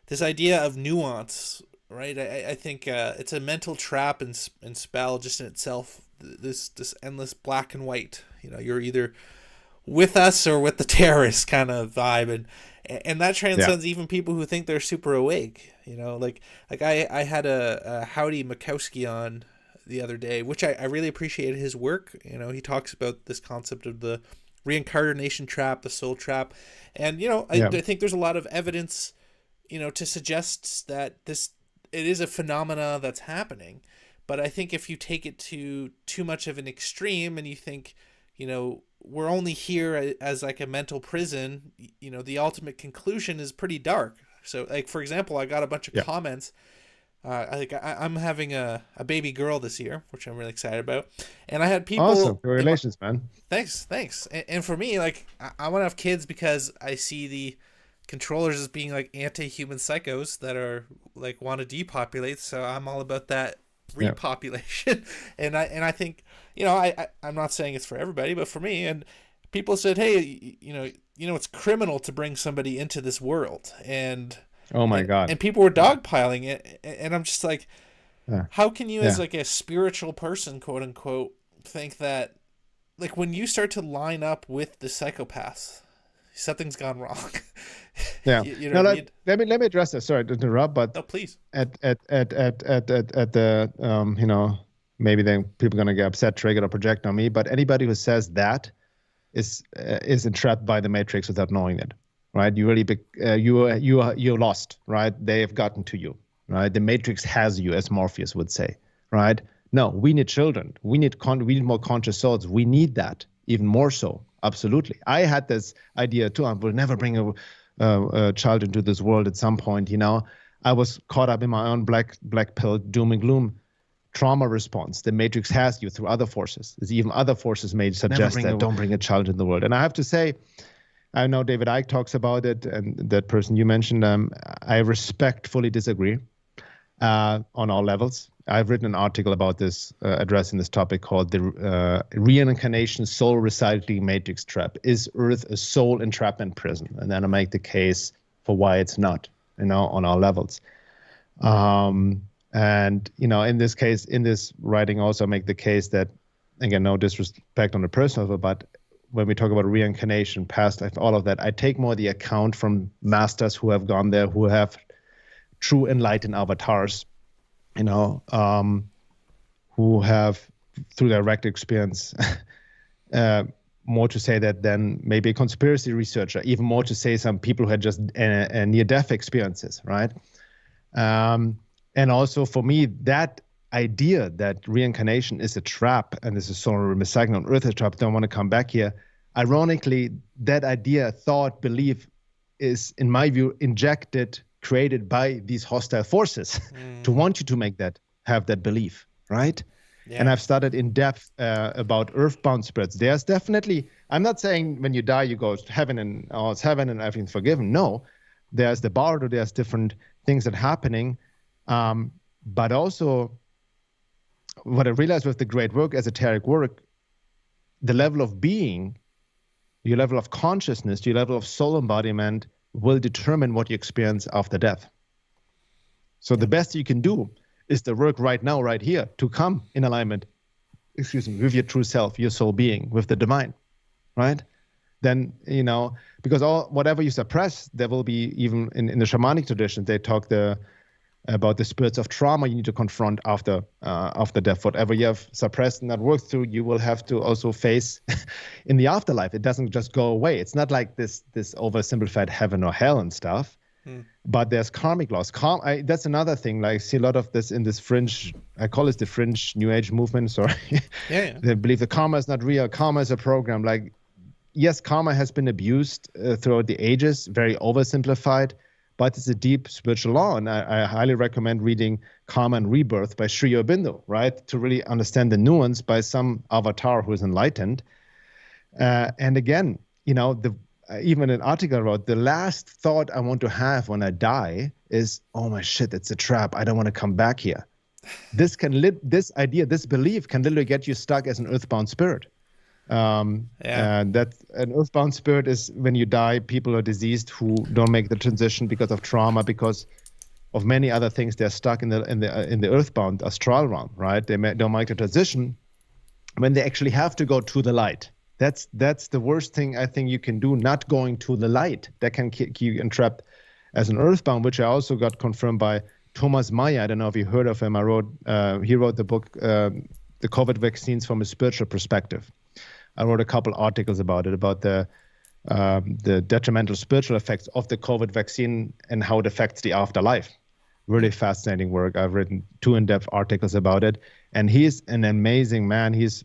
This idea of nuance, right? I think it's a mental trap and spell just in itself. This endless black and white, you're either with us or with the terrorists kind of vibe, and that transcends even people who think they're super awake. Like I had a Howdy Makowski on the other day, which I really appreciated his work. He talks about this concept of the reincarnation trap, the soul trap, and I think there's a lot of evidence, to suggest that it is a phenomena that's happening. But I think if you take it to too much of an extreme and you think, we're only here as like a mental prison, the ultimate conclusion is pretty dark. So, like, for example, I got a bunch of comments. I'm having a baby girl this year, which I'm really excited about. And I had people... Awesome. Congratulations, man. Thanks. And for me, like, I want to have kids because I see the controllers as being like anti-human psychos that are like want to depopulate. So I'm all about that repopulation. And I think, I'm not saying it's for everybody, but for me, and people said, hey, it's criminal to bring somebody into this world. And oh my God. And people were dogpiling it. And I'm just like, how can you as like a spiritual person, quote unquote, think that, like, when you start to line up with the psychopaths, something's gone wrong. Yeah. Let me address this. Sorry to interrupt, but no, please. At the maybe then people are gonna get upset, triggered, or project on me. But anybody who says that is entrapped by the matrix without knowing it, right? You really you're lost, right? They have gotten to you, right? The matrix has you, as Morpheus would say, right? No, we need children. We need more conscious souls. We need that even more so. Absolutely. I had this idea too. I will never bring a child into this world at some point. I was caught up in my own black pill doom and gloom trauma response the Matrix has you through other forces. There's even other forces may suggest that don't bring a child in the world. And I have to say, I know David Icke talks about it, and that person you mentioned, I respectfully disagree on all levels. I've written an article about this, addressing this topic called the Reincarnation Soul Recycling Matrix Trap. Is Earth a soul entrapment prison? And then I make the case for why it's not, on all levels. And, in this case, in this writing also make the case that, again, no disrespect on the personal level, but when we talk about reincarnation, past life, all of that, I take more the account from masters who have gone there, who have true enlightened avatars, who have, through direct experience, more to say that than maybe a conspiracy researcher, even more to say some people who had just near-death experiences, right? And also for me, that idea that reincarnation is a trap and this is soul recycling on Earth is a trap, don't want to come back here. Ironically, that idea, thought, belief is, in my view, created by these hostile forces to want you to have that belief, right? Yeah. And I've studied in depth about earthbound spirits. There's definitely, I'm not saying when you die, you go to heaven and it's heaven and everything's forgiven. No, there's the bardo, there's different things that are happening. But also what I realized with the great work, esoteric work, the level of being, your level of consciousness, your level of soul embodiment will determine what you experience after death. So the best you can do is the work right now, right here, to come in alignment, with your true self, your soul being, with the divine, right? Then, because whatever you suppress, there will be, even in the shamanic tradition, they talk about the spirits of trauma you need to confront after death. Whatever you have suppressed and not worked through, you will have to also face in the afterlife. It doesn't just go away. It's not like this oversimplified heaven or hell and stuff. But there's karmic laws. That's another thing. Like, I see a lot of this in this fringe, I call it the fringe New Age movement. Sorry. Yeah. They believe the karma is not real. Karma is a program. Like, yes, karma has been abused throughout the ages, very oversimplified, but it's a deep spiritual law. And I highly recommend reading Karma and Rebirth by Sri Aurobindo, right? To really understand the nuance by some avatar who is enlightened. And again, even an article I wrote, the last thought I want to have when I die is, oh my shit, it's a trap. I don't want to come back here. This belief can literally get you stuck as an earthbound spirit. That an earthbound spirit is when you die, people are diseased who don't make the transition because of trauma, because of many other things. They're stuck in the earthbound astral realm, right? They don't make the transition when they actually have to go to the light. That's the worst thing I think you can do, not going to the light. That can keep you entrapped as an earthbound, which I also got confirmed by Thomas Meyer. I don't know if you heard of him. He wrote the book, The COVID Vaccines from a Spiritual Perspective. I wrote a couple articles about it, about the detrimental spiritual effects of the COVID vaccine and how it affects the afterlife. Really fascinating work. I've written 2 in-depth articles about it. And he's an amazing man. He's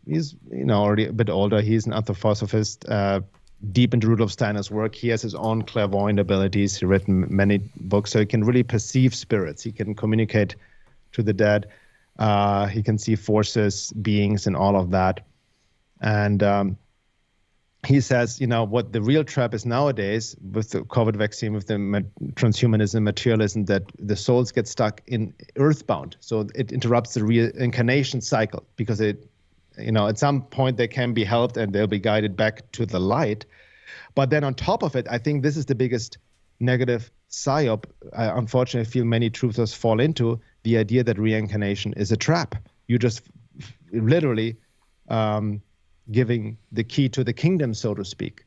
already a bit older. He's an anthroposophist, deep into Rudolf Steiner's work. He has his own clairvoyant abilities. He's written many books, so he can really perceive spirits. He can communicate to the dead. He can see forces, beings, and all of that. And he says, what the real trap is nowadays with the COVID vaccine, with the transhumanism, materialism, that the souls get stuck in earthbound. So it interrupts the reincarnation cycle, because at some point they can be helped and they'll be guided back to the light. But then on top of it, I think this is the biggest negative psyop I unfortunately feel many truthers fall into, the idea that reincarnation is a trap. You just literally giving the key to the kingdom, so to speak,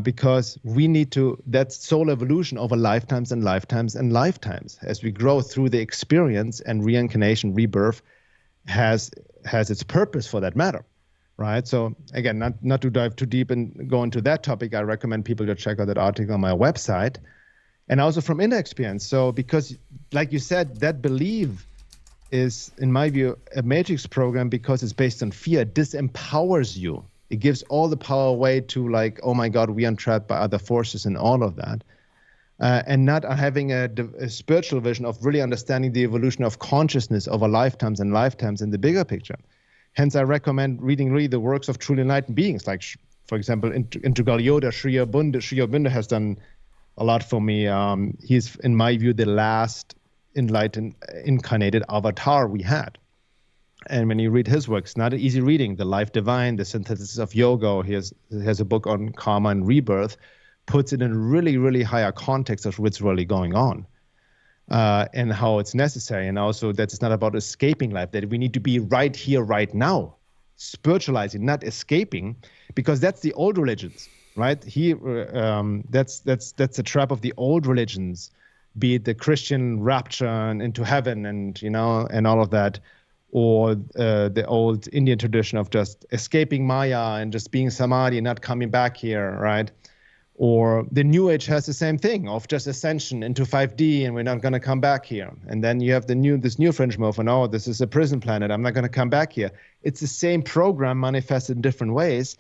because we need to, that's soul evolution over lifetimes and lifetimes and lifetimes. As we grow through the experience, and reincarnation, rebirth has its purpose for that matter, right? So again, not to dive too deep and go into that topic, I recommend people to check out that article on my website, and also from inner experience. So because, like you said, that belief is, in my view, a matrix program, because it's based on fear. It disempowers you. It gives all the power away to, like, oh my God, we are trapped by other forces and all of that. and not having a spiritual vision of really understanding the evolution of consciousness over lifetimes and lifetimes in the bigger picture. Hence, I recommend reading really the works of truly enlightened beings, like, for example, Integral Yoda, Sri Aurobindo. Sri Aurobindo has done a lot for me. He's, in my view, the last enlightened incarnated avatar we had. And when you read his works, not an easy reading. The Life Divine, The Synthesis of Yoga. He has a book on karma and rebirth, puts it in really, really higher context of what's really going on, and how it's necessary. And also that it's not about escaping life, that we need to be right here, right now, spiritualizing, not escaping, because that's the old religions, right? That's the trap of the old religions, be it the Christian rapture and into heaven and, and all of that, or the old Indian tradition of just escaping Maya and just being samadhi and not coming back here, right? Or the New Age has the same thing of just ascension into 5D and we're not going to come back here. And then you have this new fringe movement, oh, this is a prison planet, I'm not going to come back here. It's the same program manifested in different ways.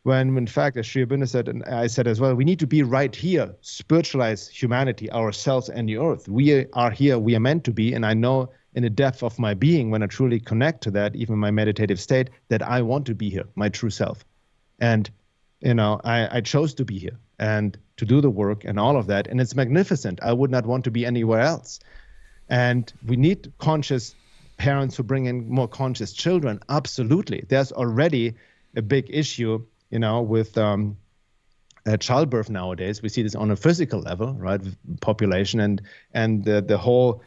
When in fact, as Sri Aurobindo said, and I said as well, we need to be right here, spiritualize humanity, ourselves and the earth. We are here, we are meant to be. And I know in the depth of my being, when I truly connect to that, even my meditative state, that I want to be here, my true self. And, I chose to be here and to do the work and all of that. And it's magnificent. I would not want to be anywhere else. And we need conscious parents who bring in more conscious children. Absolutely. There's already a big issue, with childbirth nowadays. We see this on a physical level, right? With population and the whole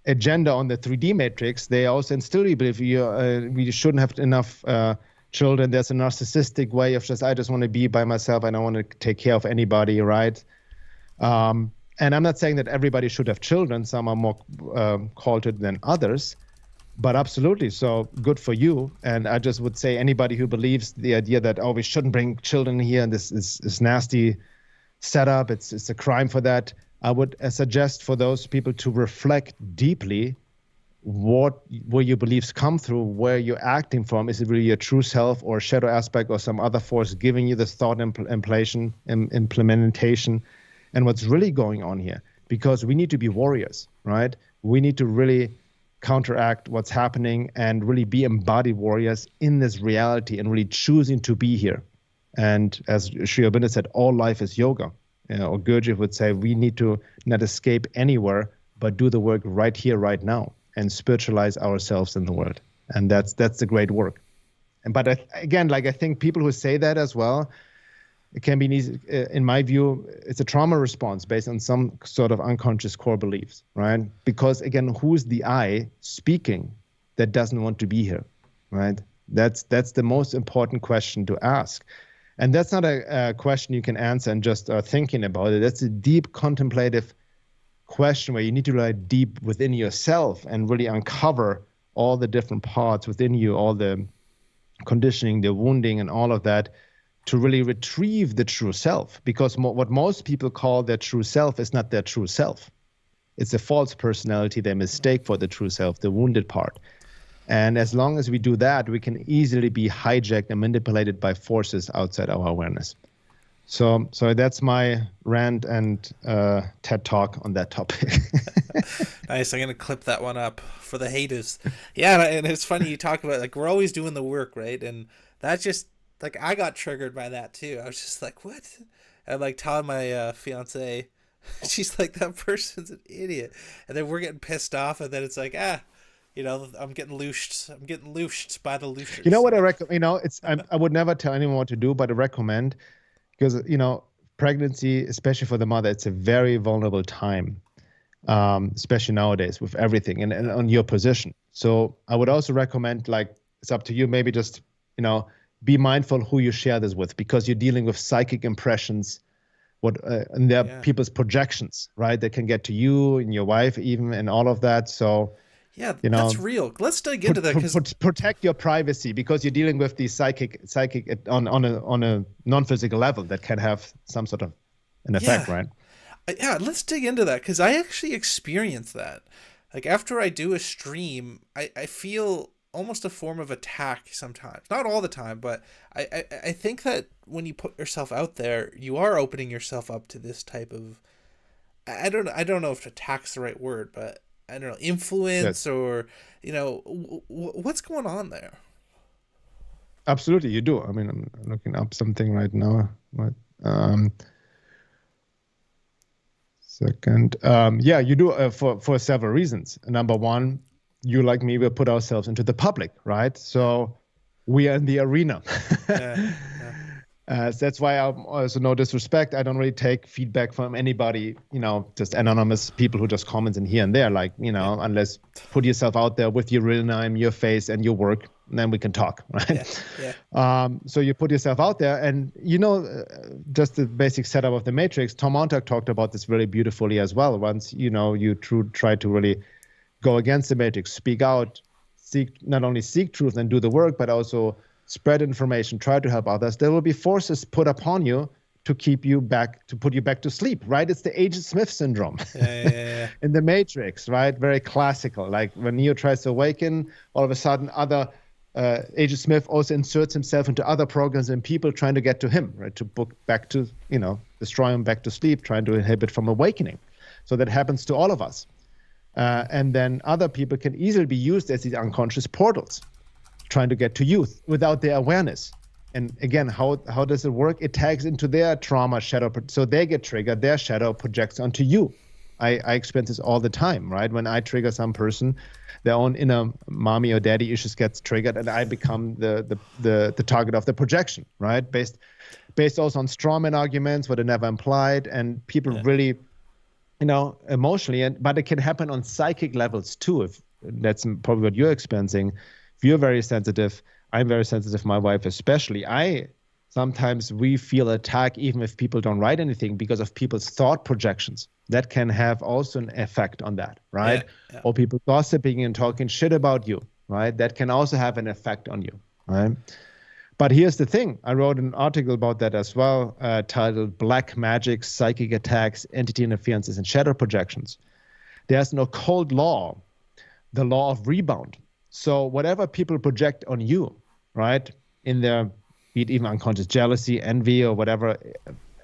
agenda on the 3D matrix. They also instill you believe we shouldn't have enough children. There's a narcissistic way of I just want to be by myself. I don't want to take care of anybody, right? And I'm not saying that everybody should have children. Some are more called to it than others. But absolutely, so good for you. And I just would say anybody who believes the idea that, we shouldn't bring children here and this is nasty setup, it's a crime for that, I would suggest for those people to reflect deeply where your beliefs come through, where you're acting from. Is it really your true self or shadow aspect or some other force giving you this thought implementation, and what's really going on here? Because we need to be warriors, right? We need to really counteract what's happening and really be embodied warriors in this reality and really choosing to be here. And as Sri Aurobindo said, all life is yoga. Or Gurdjieff would say, we need to not escape anywhere, but do the work right here, right now, and spiritualize ourselves in the world. And that's the great work. But again, I think people who say that as well, it can be easy, in my view, it's a trauma response based on some sort of unconscious core beliefs, right? Because again, who's the I speaking that doesn't want to be here, right? That's the most important question to ask. And that's not a question you can answer and just thinking about it. That's a deep contemplative question where you need to lie deep within yourself and really uncover all the different parts within you, all the conditioning, the wounding and all of that, to really retrieve the true self. Because what most people call their true self is not their true self. It's a false personality they mistake for the true self, the wounded part. And as long as we do that, we can easily be hijacked and manipulated by forces outside our awareness. So that's my rant and TED talk on that topic. Nice. I'm going to clip that one up for the haters. Yeah, and it's funny you talk about, we're always doing the work, right? And that just, I got triggered by that too. I was just like, what? And telling my fiance, she's like, that person's an idiot. And then we're getting pissed off, and then it's like, I'm getting loosed. I'm getting loosed by the loosers. You know what I recommend? I would never tell anyone what to do, but I recommend, because pregnancy, especially for the mother, it's a very vulnerable time, especially nowadays with everything and on your position. So I would also recommend, it's up to you. Maybe just be mindful who you share this with, because you're dealing with psychic impressions, and there are people's projections, right? That can get to you and your wife even, and all of that. So yeah, that's real. Let's dig into that, because protect your privacy, because you're dealing with the psychic on a non-physical level that can have some sort of an effect, right? Yeah, let's dig into that, because I actually experience that. After I do a stream, I feel almost a form of attack sometimes. Not all the time, but I think that when you put yourself out there, you are opening yourself up to this type of I don't know if attack's the right word, but I don't know, influence Yes, or, what's going on there? absolutely, you do. I mean, I'm looking up something right now. What? Second. Yeah, you do for several reasons. Number one, you like me, we put ourselves into the public, right? Yeah. So we are in the arena. Yeah. Yeah. So that's why I'm also, no disrespect, I don't really take feedback from anybody, just anonymous people who just comment in here and there, like, Yeah. unless put yourself out there with your real name, your face, and your work, and then we can talk, right? Yeah. Yeah. So you put yourself out there, and just the basic setup of the Matrix. Tom Montague talked about this really beautifully as well. Once you try to really go against the Matrix, speak out, not only seek truth and do the work, but also spread information, try to help others. There will be forces put upon you to put you back to sleep, right? It's the Agent Smith syndrome Yeah. in the Matrix, right? Very classical. Like when Neo tries to awaken, all of a sudden Agent Smith also inserts himself into other programs and people trying to get to him, right? To book back to, destroy him back to sleep, trying to inhibit from awakening. So that happens to all of us. And then other people can easily be used as these unconscious portals, trying to get to youth without their awareness. And again, how does it work? It tags into their trauma shadow, so they get triggered, their shadow projects onto you. I experience this all the time, right? When I trigger some person, their own inner mommy or daddy issues gets triggered, and I become the target of the projection, right? Based also on strawman arguments, what are never implied, and people really, emotionally, but it can happen on psychic levels too. If that's probably what you're experiencing. If you're very sensitive, I'm very sensitive, my wife especially. Sometimes we feel attacked even if people don't write anything because of people's thought projections. That can have also an effect on that, right? Yeah. Yeah. Or people gossiping and talking shit about you, right? That can also have an effect on you, right? But here's the thing. I wrote an article about that as well, titled Black Magic, Psychic Attacks, Entity Interferences, and Shadow Projections. There's an occult law, the law of rebound. So whatever people project on you, right, in their, be it even unconscious jealousy, envy, or whatever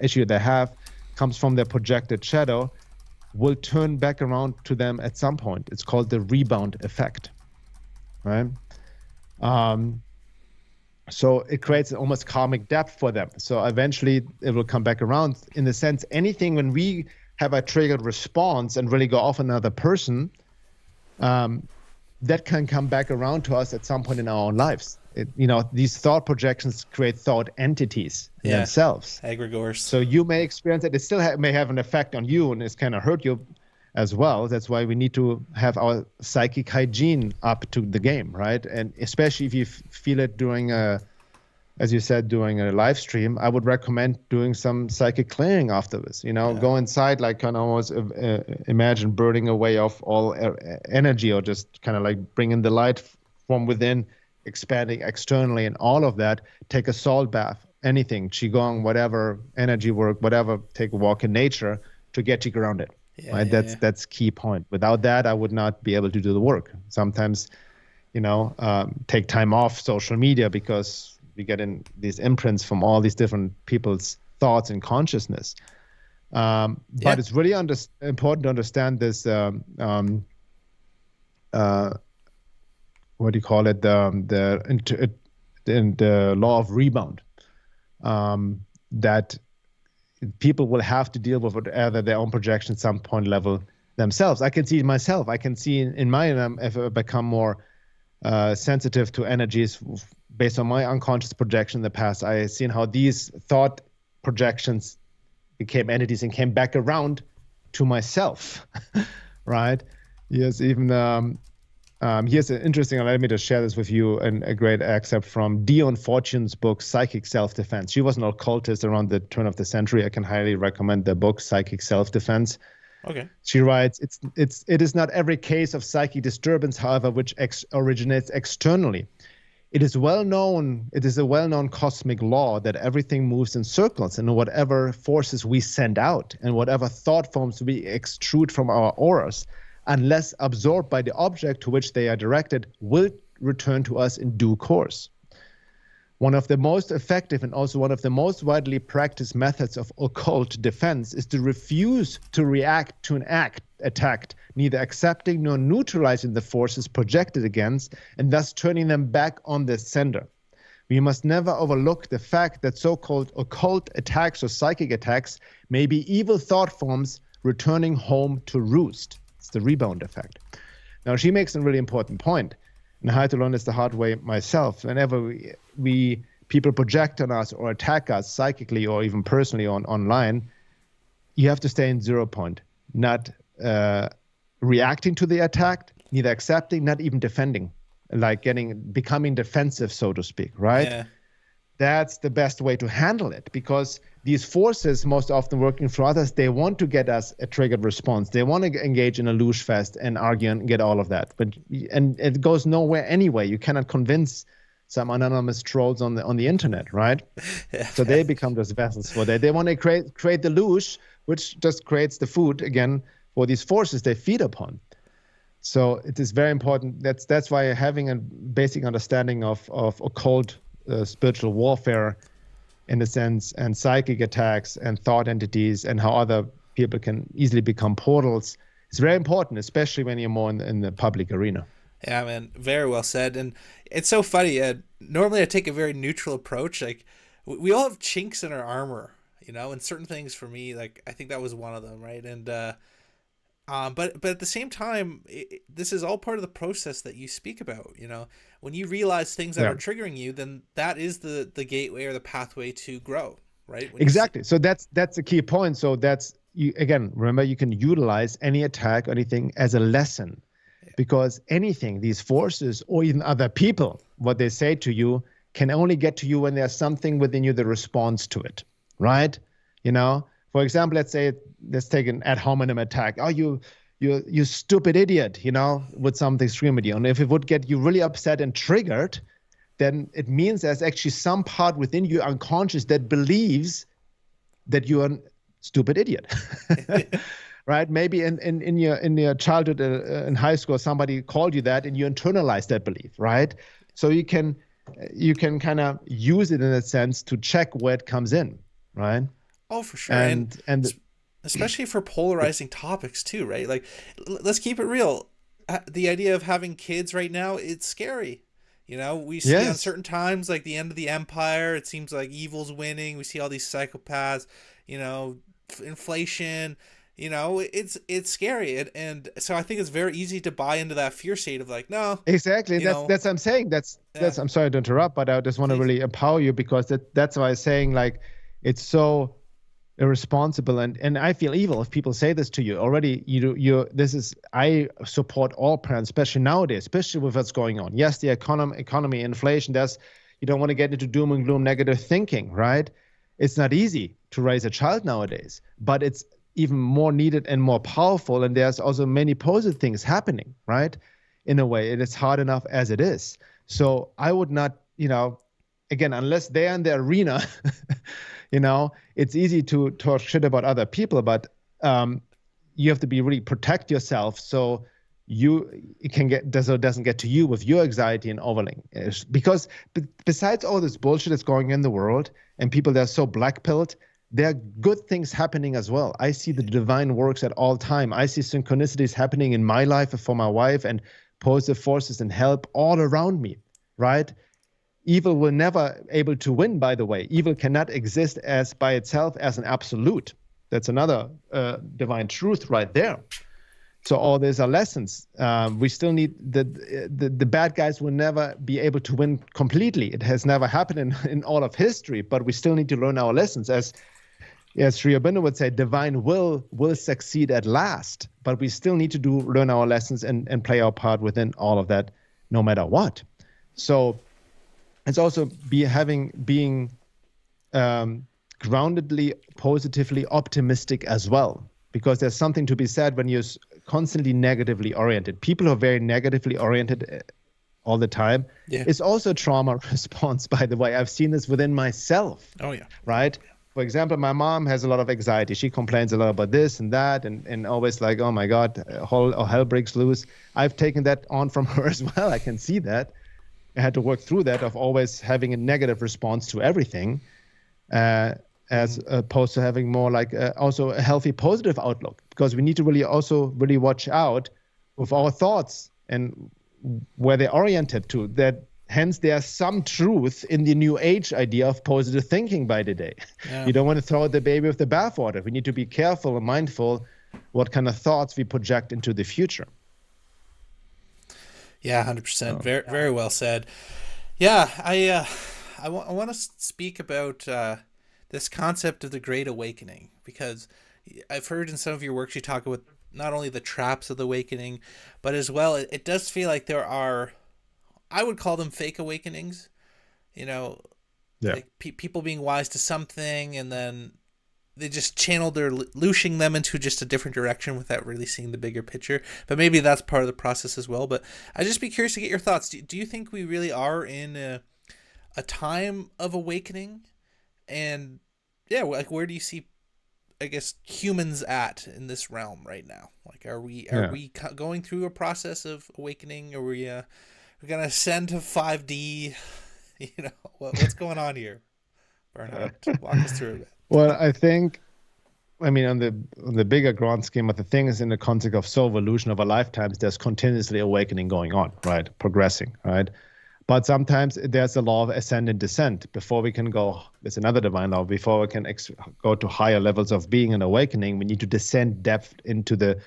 issue they have, comes from their projected shadow, will turn back around to them at some point. It's called the rebound effect, right? So it creates an almost karmic debt for them. So eventually it will come back around. In the sense, anything when we have a triggered response and really go off another person, that can come back around to us at some point in our own lives. These thought projections create thought entities in themselves. Egregores. So you may experience it. It still may have an effect on you, and it's kind of hurt you as well. That's why we need to have our psychic hygiene up to the game, right? And especially if you feel it during as you said, doing a live stream, I would recommend doing some psychic clearing afterwards. Go inside, like kind of almost imagine burning away off all energy, or just kind of like bringing the light from within, expanding externally, and all of that. Take a salt bath, anything, qigong, whatever, energy work, whatever. Take a walk in nature to get you grounded. Right? That's key point. Without that, I would not be able to do the work. Sometimes, take time off social media because we get in these imprints from all these different people's thoughts and consciousness. But it's really important to understand this, what do you call it? The law of rebound, that people will have to deal with whatever their own projection at some point level themselves. I can see it myself. I can see in my, if I become more sensitive to energies based on my unconscious projection in the past, I've seen how these thought projections became entities and came back around to myself, right? Yes, even here's an interesting, let me just share this with you, a great excerpt from Dion Fortune's book, Psychic Self-Defense. She was an occultist around the turn of the century. I can highly recommend the book, Psychic Self-Defense. Okay. She writes, it is not every case of psychic disturbance, however, which originates externally. It is a well-known cosmic law that everything moves in circles, and whatever forces we send out and whatever thought forms we extrude from our auras, unless absorbed by the object to which they are directed, will return to us in due course. One of the most effective and also one of the most widely practiced methods of occult defense is to refuse to react to an attack, neither accepting nor neutralizing the forces projected against, and thus turning them back on the sender. We must never overlook the fact that so-called occult attacks or psychic attacks may be evil thought forms returning home to roost. It's the rebound effect. Now, she makes a really important point, and I had to learn this the hard way myself. Whenever people project on us or attack us psychically or even personally online, you have to stay in 0 point, not reacting to the attack, neither accepting, not even defending, like becoming defensive, so to speak, right? Yeah. That's the best way to handle it, because these forces, most often working for others, they want to get us a triggered response. They want to engage in a luge fest and argue and get all of that. And it goes nowhere anyway. You cannot convince some anonymous trolls on the internet, right? Yeah. So they become those vessels for that. They want to create the luge, which just creates the food again for these forces they feed upon. So it is very important. That's why having a basic understanding of occult spiritual warfare, in a sense, and psychic attacks and thought entities and how other people can easily become portals is very important, especially when you're more in the public arena. Yeah, man, very well said. And it's so funny. Normally I take a very neutral approach. Like, we all have chinks in our armor, and certain things for me, like, I think that was one of them, right? And but at the same time, this is all part of the process that you speak about. When you realize things that are triggering you, then that is the gateway or the pathway to grow, right? Exactly. So that's a key point. So that's, you again, remember, you can utilize any attack or anything as a lesson, because anything, these forces or even other people, what they say to you can only get to you when there's something within you that responds to it, right? For example, let's take an ad hominem attack. Oh, you stupid idiot, with something extremity. And if it would get you really upset and triggered, then it means there's actually some part within you unconscious that believes that you're a stupid idiot, right? Maybe in your childhood, in high school, somebody called you that, and you internalize that belief, right? So you can kind of use it in a sense to check where it comes in, right? Oh, for sure. And especially for polarizing topics too, right? Like, let's keep it real. The idea of having kids right now, it's scary. We see on certain times, like the end of the empire, it seems like evil's winning. We see all these psychopaths, inflation, it's scary. And so I think it's very easy to buy into that fear state of like, no. Exactly. That's what I'm saying. That's I'm sorry to interrupt, but I just want to really empower you, because that's why I'm saying, like, it's so irresponsible, and I feel evil if people say this to you already. I support all parents, especially nowadays, especially with what's going on. Yes, the economy, inflation, you don't want to get into doom and gloom negative thinking, right? It's not easy to raise a child nowadays, but it's even more needed and more powerful, and there's also many positive things happening, right? In a way, it is hard enough as it is. So I would not, again, unless they're in the arena, it's easy to talk shit about other people, but you have to really protect yourself so it doesn't get to you with your anxiety and overling. Because besides all this bullshit that's going in the world and people that are so black-pilled, there are good things happening as well. I see the divine works at all time. I see synchronicities happening in my life and for my wife, and positive forces and help all around me, right? Evil will never able to win, by the way. Evil cannot exist as by itself as an absolute. That's another divine truth right there. So all these are lessons. We still need the bad guys will never be able to win completely. It has never happened in all of history, but we still need to learn our lessons. As Sri Aurobindo would say, divine will succeed at last, but we still need to learn our lessons and play our part within all of that, no matter what. So it's also being groundedly, positively optimistic as well, because there's something to be said when you're constantly negatively oriented. People who are very negatively oriented all the time. Yeah. It's also a trauma response, by the way. I've seen this within myself. Oh, yeah. Right? For example, my mom has a lot of anxiety. She complains a lot about this and that, and always like, oh my God, hell breaks loose. I've taken that on from her as well. I can see that. I had to work through that of always having a negative response to everything, as opposed to having more like also a healthy positive outlook, because we need to really watch out with our thoughts and where they're oriented to. That hence there's some truth in the new age idea of positive thinking by the day. You don't want to throw the baby with the bathwater. We need to be careful and mindful what kind of thoughts we project into the future. Yeah, 100%. Very, very well said. Yeah, I want to speak about this concept of the Great Awakening, because I've heard in some of your works you talk about not only the traps of the awakening, but as well, it does feel like there are, I would call them fake awakenings, like people being wise to something and then they just channeled their looshing them into just a different direction without really seeing the bigger picture. But maybe that's part of the process as well. But I'd just be curious to get your thoughts. Do you think we really are in a time of awakening? And yeah, like where do you see, I guess, humans at in this realm right now? Like, are we going through a process of awakening? Are we we're gonna ascend to 5D? What's going on here, Bernhard? Walk us through it. Well, on the bigger grand scheme of the things, in the context of soul evolution over lifetimes, there's continuously awakening going on, right? Progressing, right? But sometimes there's a law of ascent and descent. Before we can go, there's another divine law. Before we can go to higher levels of being and awakening, we need to descend depth into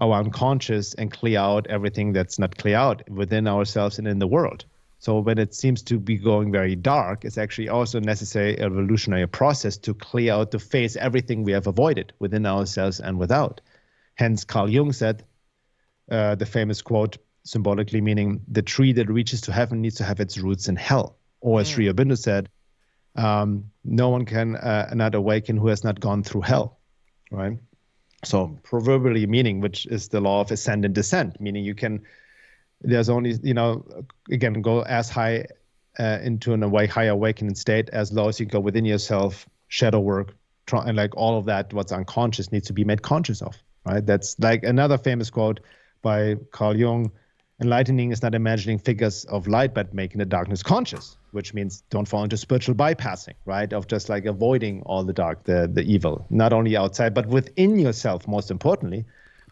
our unconscious and clear out everything that's not clear out within ourselves and in the world. So when it seems to be going very dark, it's actually also a necessary evolutionary process to clear out, to face everything we have avoided within ourselves and without. Hence, Carl Jung said, the famous quote, symbolically meaning, the tree that reaches to heaven needs to have its roots in hell. Or as Sri Aurobindo said, no one can not awaken who has not gone through hell, right? So proverbially meaning, which is the law of ascent and descent, meaning there's only, again, go as high into a high awakening state, as low as you go within yourself, shadow work, and like all of that, what's unconscious needs to be made conscious of, right? That's like another famous quote by Carl Jung: enlightening is not imagining figures of light, but making the darkness conscious, which means don't fall into spiritual bypassing, right? Of just like avoiding all the dark, the evil, not only outside, but within yourself, most importantly.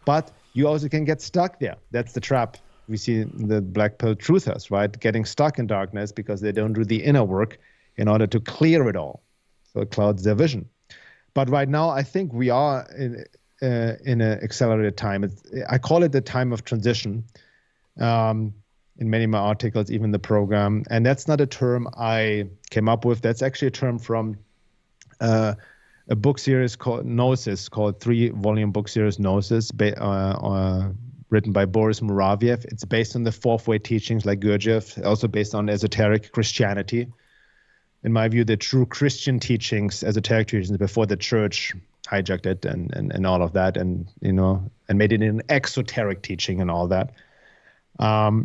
But you also can get stuck there. That's the trap we see the black pill truthers, right? Getting stuck in darkness because they don't do the inner work in order to clear it all. So it clouds their vision. But right now, I think we are in an accelerated time. I call it the time of transition in many of my articles, even the program. And that's not a term I came up with. That's actually a term from a book series called Gnosis, called 3-volume book series Gnosis, written by Boris Muraviev. It's based on the fourth way teachings like Gurdjieff, also based on esoteric Christianity. In my view, the true Christian teachings, esoteric teachings, before the church hijacked it and all of that, and made it an exoteric teaching and all that.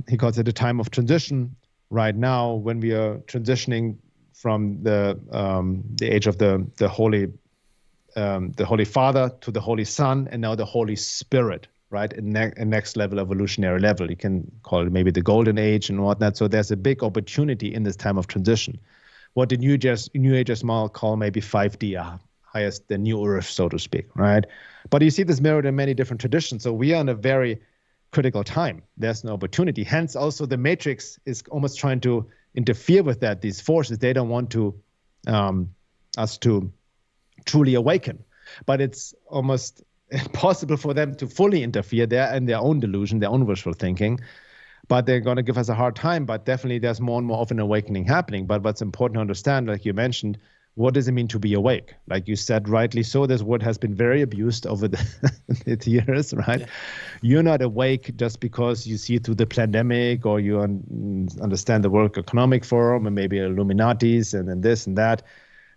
He calls it a time of transition. Right now, when we are transitioning from the age of the Holy Father to the Holy Son, and now the Holy Spirit, right? A next level, evolutionary level. You can call it maybe the golden age and whatnot. So there's a big opportunity in this time of transition. What the New Agers might call maybe 5D, highest, the new earth, so to speak, right? But you see this mirrored in many different traditions. So we are in a very critical time. There's no opportunity. Hence, also the Matrix is almost trying to interfere with that. These forces, they don't want us to truly awaken. But it's almost impossible for them to fully interfere there in their own delusion, their own wishful thinking. But they're going to give us a hard time. But definitely there's more and more of an awakening happening. But what's important to understand, like you mentioned, what does it mean to be awake? Like you said, rightly so, this word has been very abused over the years, right? Yeah. You're not awake just because you see through the pandemic or you understand the World Economic Forum and maybe Illuminatis and then this and that.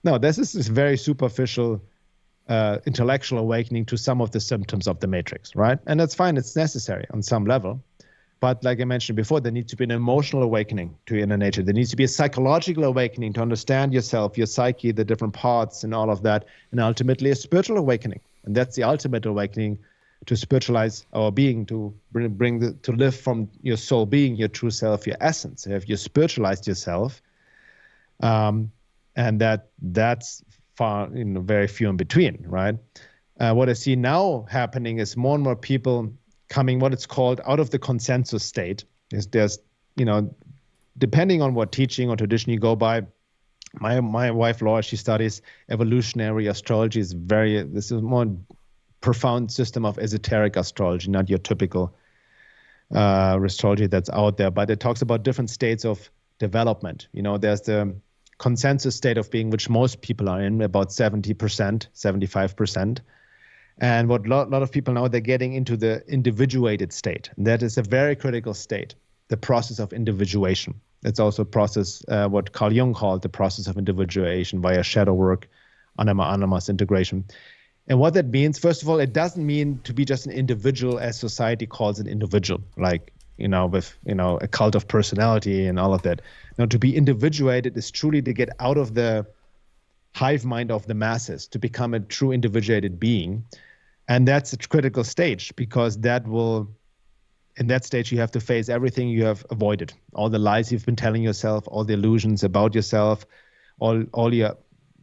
No, this is this very superficial intellectual awakening to some of the symptoms of the Matrix, right? And that's fine. It's necessary on some level. But like I mentioned before, there needs to be an emotional awakening to inner nature. There needs to be a psychological awakening to understand yourself, your psyche, the different parts and all of that, and ultimately a spiritual awakening. And that's the ultimate awakening to spiritualize our being, to to live from your soul being, your true self, your essence. If you spiritualized yourself, and that's far, very few in between, right? What I see now happening is more and more people coming, what it's called, out of the consensus state. There's depending on what teaching or tradition you go by. My wife Laura, she studies evolutionary astrology. This is more profound system of esoteric astrology, not your typical astrology that's out there, but it talks about different states of development. There's the consensus state of being, which most people are in, about 70%, 75%. And what a lot of people now, they're getting into the individuated state. And that is a very critical state, the process of individuation. It's also a process, what Carl Jung called the process of individuation via shadow work, anima-animus integration. And what that means, first of all, it doesn't mean to be just an individual as society calls an individual, like, with, a cult of personality and all of that. No, to be individuated is truly to get out of the hive mind of the masses, to become a true individuated being. And that's a critical stage, because in that stage, you have to face everything you have avoided, all the lies you've been telling yourself, all the illusions about yourself, all your,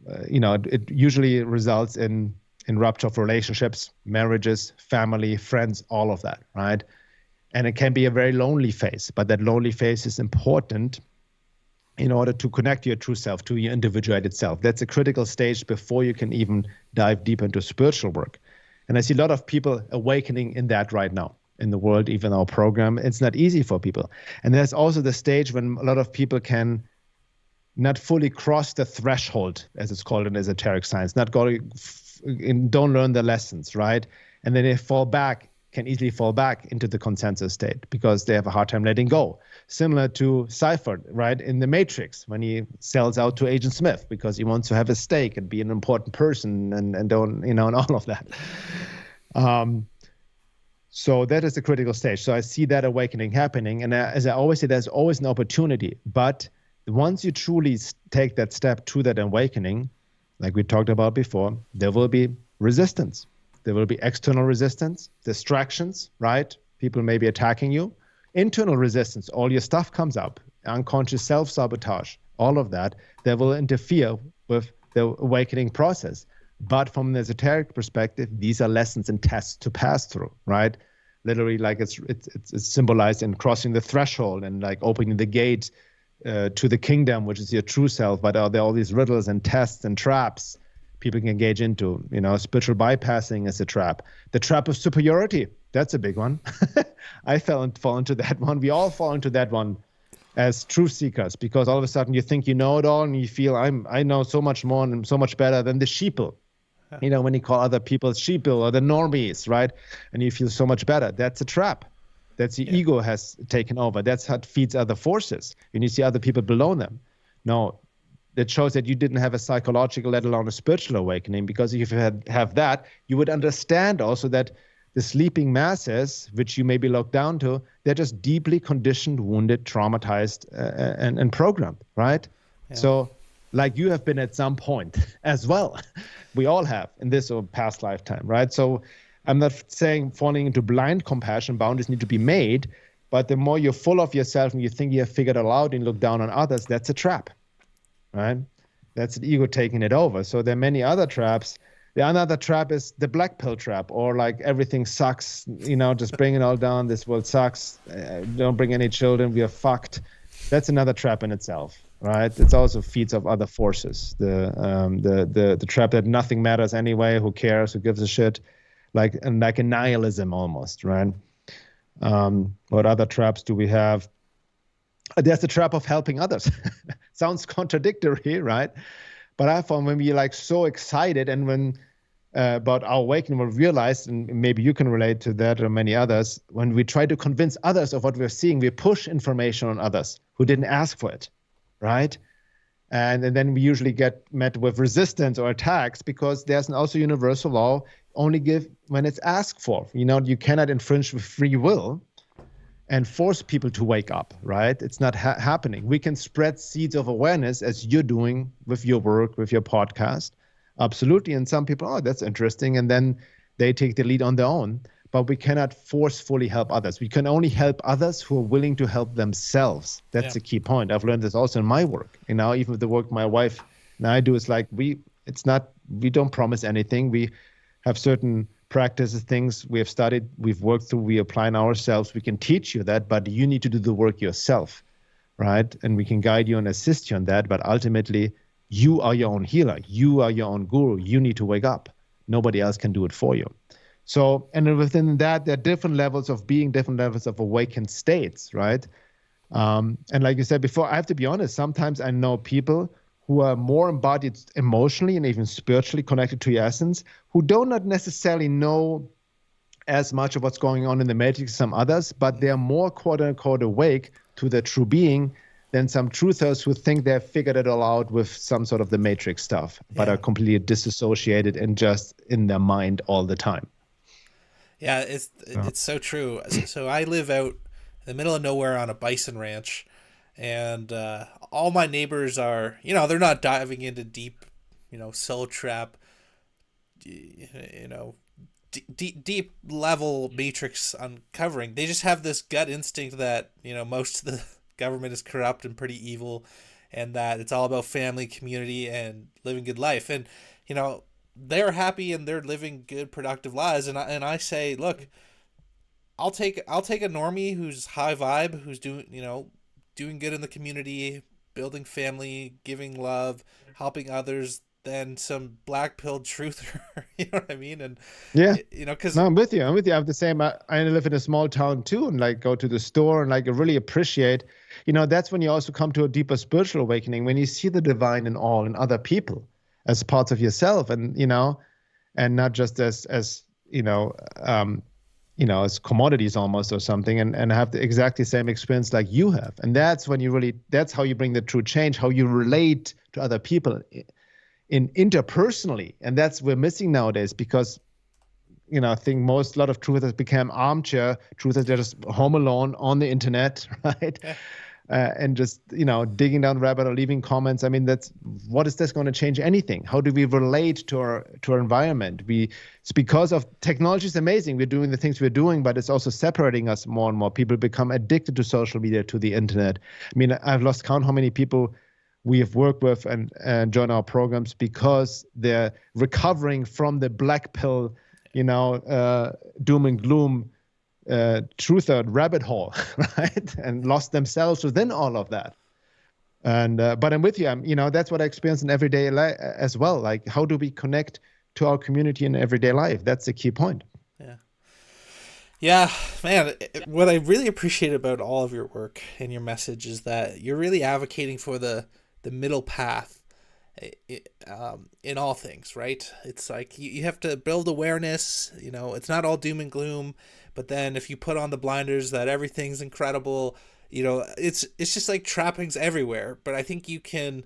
it usually results in rupture of relationships, marriages, family, friends, all of that, right? And it can be a very lonely phase, but that lonely phase is important in order to connect your true self, to your individuated self. That's a critical stage before you can even dive deep into spiritual work. And I see a lot of people awakening in that right now in the world, even our program. It's not easy for people. And there's also the stage when a lot of people can not fully cross the threshold, as it's called in esoteric science, don't learn the lessons, right? And then they can easily fall back into the consensus state because they have a hard time letting go. Similar to Cypher, right? In the Matrix, when he sells out to Agent Smith because he wants to have a stake and be an important person and don't, and all of that. So that is the critical stage. So I see that awakening happening. And as I always say, there's always an opportunity. But once you truly take that step to that awakening, like we talked about before, there will be resistance. There will be external resistance, distractions, right? People may be attacking you. Internal resistance, all your stuff comes up, unconscious self-sabotage, all of that will interfere with the awakening process. But from an esoteric perspective, these are lessons and tests to pass through, right? Literally, like it's symbolized in crossing the threshold and like opening the gate to the kingdom, which is your true self. But there are all these riddles and tests and traps people can engage into. Spiritual bypassing is a trap. The trap of superiority, that's a big one. I fall into that one. We all fall into that one as truth seekers, because all of a sudden you think you know it all and you feel I know so much more and I'm so much better than the sheeple. When you call other people sheeple or the normies, right? And you feel so much better. That's a trap. That's the ego has taken over. That's how it feeds other forces. And you see other people below them. No, that shows that you didn't have a psychological, let alone a spiritual awakening, because if you have that, you would understand also that the sleeping masses, which you may be locked down to, they're just deeply conditioned, wounded, traumatized, and programmed, right? Yeah. So like you have been at some point as well. We all have in this or past lifetime, right? So I'm not saying falling into blind compassion, boundaries need to be made, but the more you're full of yourself and you think you have figured it out and look down on others, that's a trap, right? That's the ego taking it over. So there are many other traps. The another trap is the black pill trap, or like everything sucks, just bring it all down. This world sucks. Don't bring any children. We are fucked. That's another trap in itself, right? It also feeds off other forces. The trap that nothing matters anyway. Who cares? Who gives a shit? Like a nihilism almost, right? What other traps do we have? There's the trap of helping others. Sounds contradictory, right? But I found when we like so excited and when about our awakening, we realized, and maybe you can relate to that or many others, when we try to convince others of what we're seeing, we push information on others who didn't ask for it, right? And then we usually get met with resistance or attacks because there's also universal law, only give when it's asked for. You cannot infringe with free will and force people to wake up, right? It's not happening. We can spread seeds of awareness as you're doing with your work, with your podcast. Absolutely. And some people, that's interesting. And then they take the lead on their own. but we cannot forcefully help others. We can only help others who are willing to help themselves. That's the key point. I've learned this also in my work. Even with the work my wife and I do, it's like we don't promise anything. We have certain practices, things we have studied, we've worked through, we apply in ourselves. We can teach you that, but you need to do the work yourself, right? And we can guide you and assist you on that, but ultimately, you are your own healer. You are your own guru. You need to wake up. Nobody else can do it for you. So, and then within that, there are different levels of being, different levels of awakened states, right? And like you said before, I have to be honest, sometimes I know people who are more embodied emotionally and even spiritually connected to your essence, who do not necessarily know as much of what's going on in the matrix as some others, but they're more quote unquote awake to their true being than some truthers who think they've figured it all out with some sort of the matrix stuff, but are completely disassociated and just in their mind all the time. Yeah, it's so true. So I live out in the middle of nowhere on a bison ranch, and all my neighbors are, they're not diving into deep, soul trap, deep level matrix uncovering. They just have this gut instinct that, most of the government is corrupt and pretty evil, and that it's all about family, community, and living good life. And, they're happy and they're living good, productive lives. And I say, look, I'll take a normie who's high vibe, who's doing good in the community, building family, giving love, helping others, than some black-pilled truther. You know what I mean? And because I'm with you. I have the same. I live in a small town too, and like go to the store and like really appreciate. That's when you also come to a deeper spiritual awakening, when you see the divine in all and other people as parts of yourself, and and not just as as commodities almost or something, and have the exactly same experience like you have. And that's when that's how you bring the true change, how you relate to other people interpersonally. And that's we're missing nowadays, because I think a lot of truthers became armchair truthers. They're just home alone on the internet, right? And just digging down rabbit or leaving comments. I mean, what is this going to change anything? How do we relate to our environment? It's because of technology is amazing. We're doing the things we're doing, but it's also separating us more and more. People become addicted to social media, to the internet. I mean, I've lost count how many people we have worked with and join our programs because they're recovering from the black pill, doom and gloom truther rabbit hole, right? And lost themselves within all of that. And but I'm with you. That's what I experience in everyday life as well. Like, how do we connect to our community in everyday life? That's the key point. Yeah, man. What I really appreciate about all of your work and your message is that you're really advocating for the middle path in all things, right? It's like you have to build awareness. It's not all doom and gloom. But then if you put on the blinders that everything's incredible, it's just like trappings everywhere. But I think you can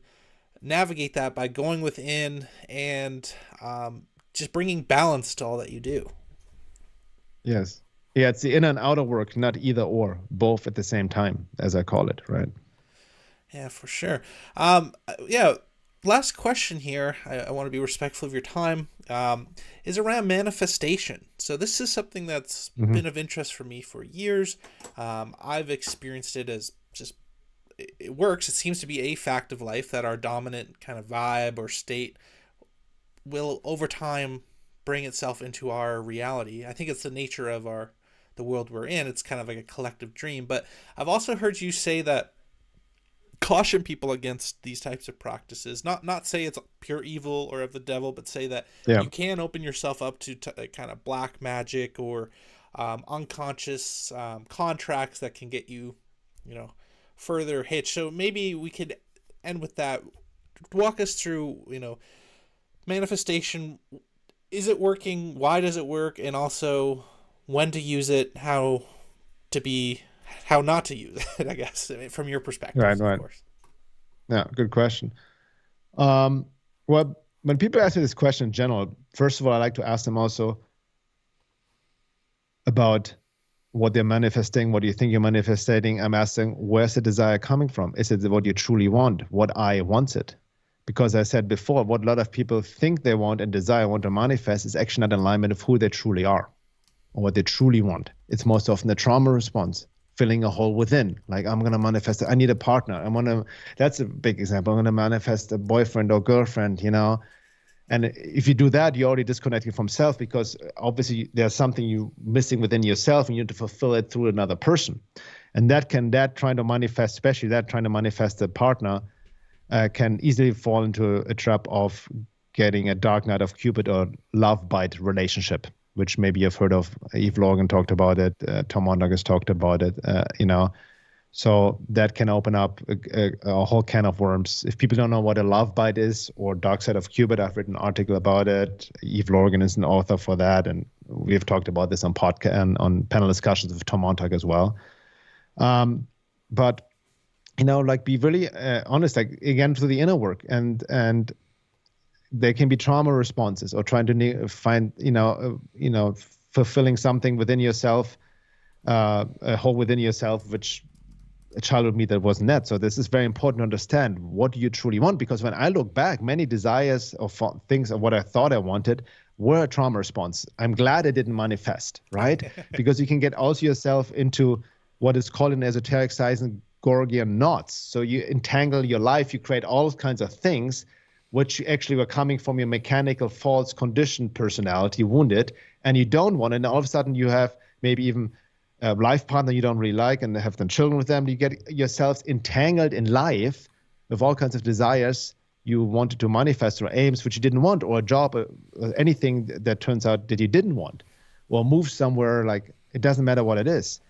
navigate that by going within and just bringing balance to all that you do. Yes. Yeah, it's the inner and outer work, not either or, both at the same time, as I call it, right? Yeah, for sure. Last question here, I want to be respectful of your time, is around manifestation. So this is something that's been of interest for me for years. I've experienced it as just, it works. It seems to be a fact of life that our dominant kind of vibe or state will over time bring itself into our reality. I think it's the nature of the world we're in. It's kind of like a collective dream. But I've also heard you say that caution people against these types of practices, not say it's pure evil or of the devil, but say that you can open yourself up to kind of black magic or unconscious contracts that can get you further hitched. So maybe we could end with that. Walk us through manifestation. Is it working? Why does it work? And also when to use it, how not to use it, I guess, from your perspective, right. Of course. Yeah, good question. Well, when people ask me this question in general, first of all, I like to ask them also about what they're manifesting. What do you think you're manifesting? I'm asking, where's the desire coming from? Is it what you truly want? What I want it? Because I said before, what a lot of people think they want and want to manifest is actually not in alignment of who they truly are. or what they truly want. It's most often the trauma response, filling a hole within. Like, I'm going to manifest, I need a partner. That's a big example. I'm going to manifest a boyfriend or girlfriend, And if you do that, you're already disconnected from self, because obviously there's something you missing within yourself and you need to fulfill it through another person. And trying to manifest a partner can easily fall into a trap of getting a dark night of Cupid or love bite relationship, which maybe you've heard of. Eve Logan talked about it. Tom Mondag has talked about it, So that can open up a whole can of worms. If people don't know what a love bite is or dark side of Cupid, I've written an article about it. Eve Logan is an author for that, and we've talked about this on podcast and on panel discussions with Tom Mondag as well. But be really honest, like, again, through the inner work, and there can be trauma responses or trying to find fulfilling something within yourself, a hole within yourself, which a childhood me that wasn't that. So this is very important to understand, what do you truly want? Because when I look back, many desires or things of what I thought I wanted were a trauma response. I'm glad it didn't manifest, right? Because you can get also yourself into what is called in esoteric science Gordian knots. So you entangle your life, you create all kinds of things which actually were coming from your mechanical, false, conditioned personality, wounded, and you don't want it. And all of a sudden you have maybe even a life partner you don't really like and have then children with them. You get yourselves entangled in life with all kinds of desires you wanted to manifest, or aims which you didn't want, or a job, or anything that turns out that you didn't want, or move somewhere. Like, it doesn't matter what it is.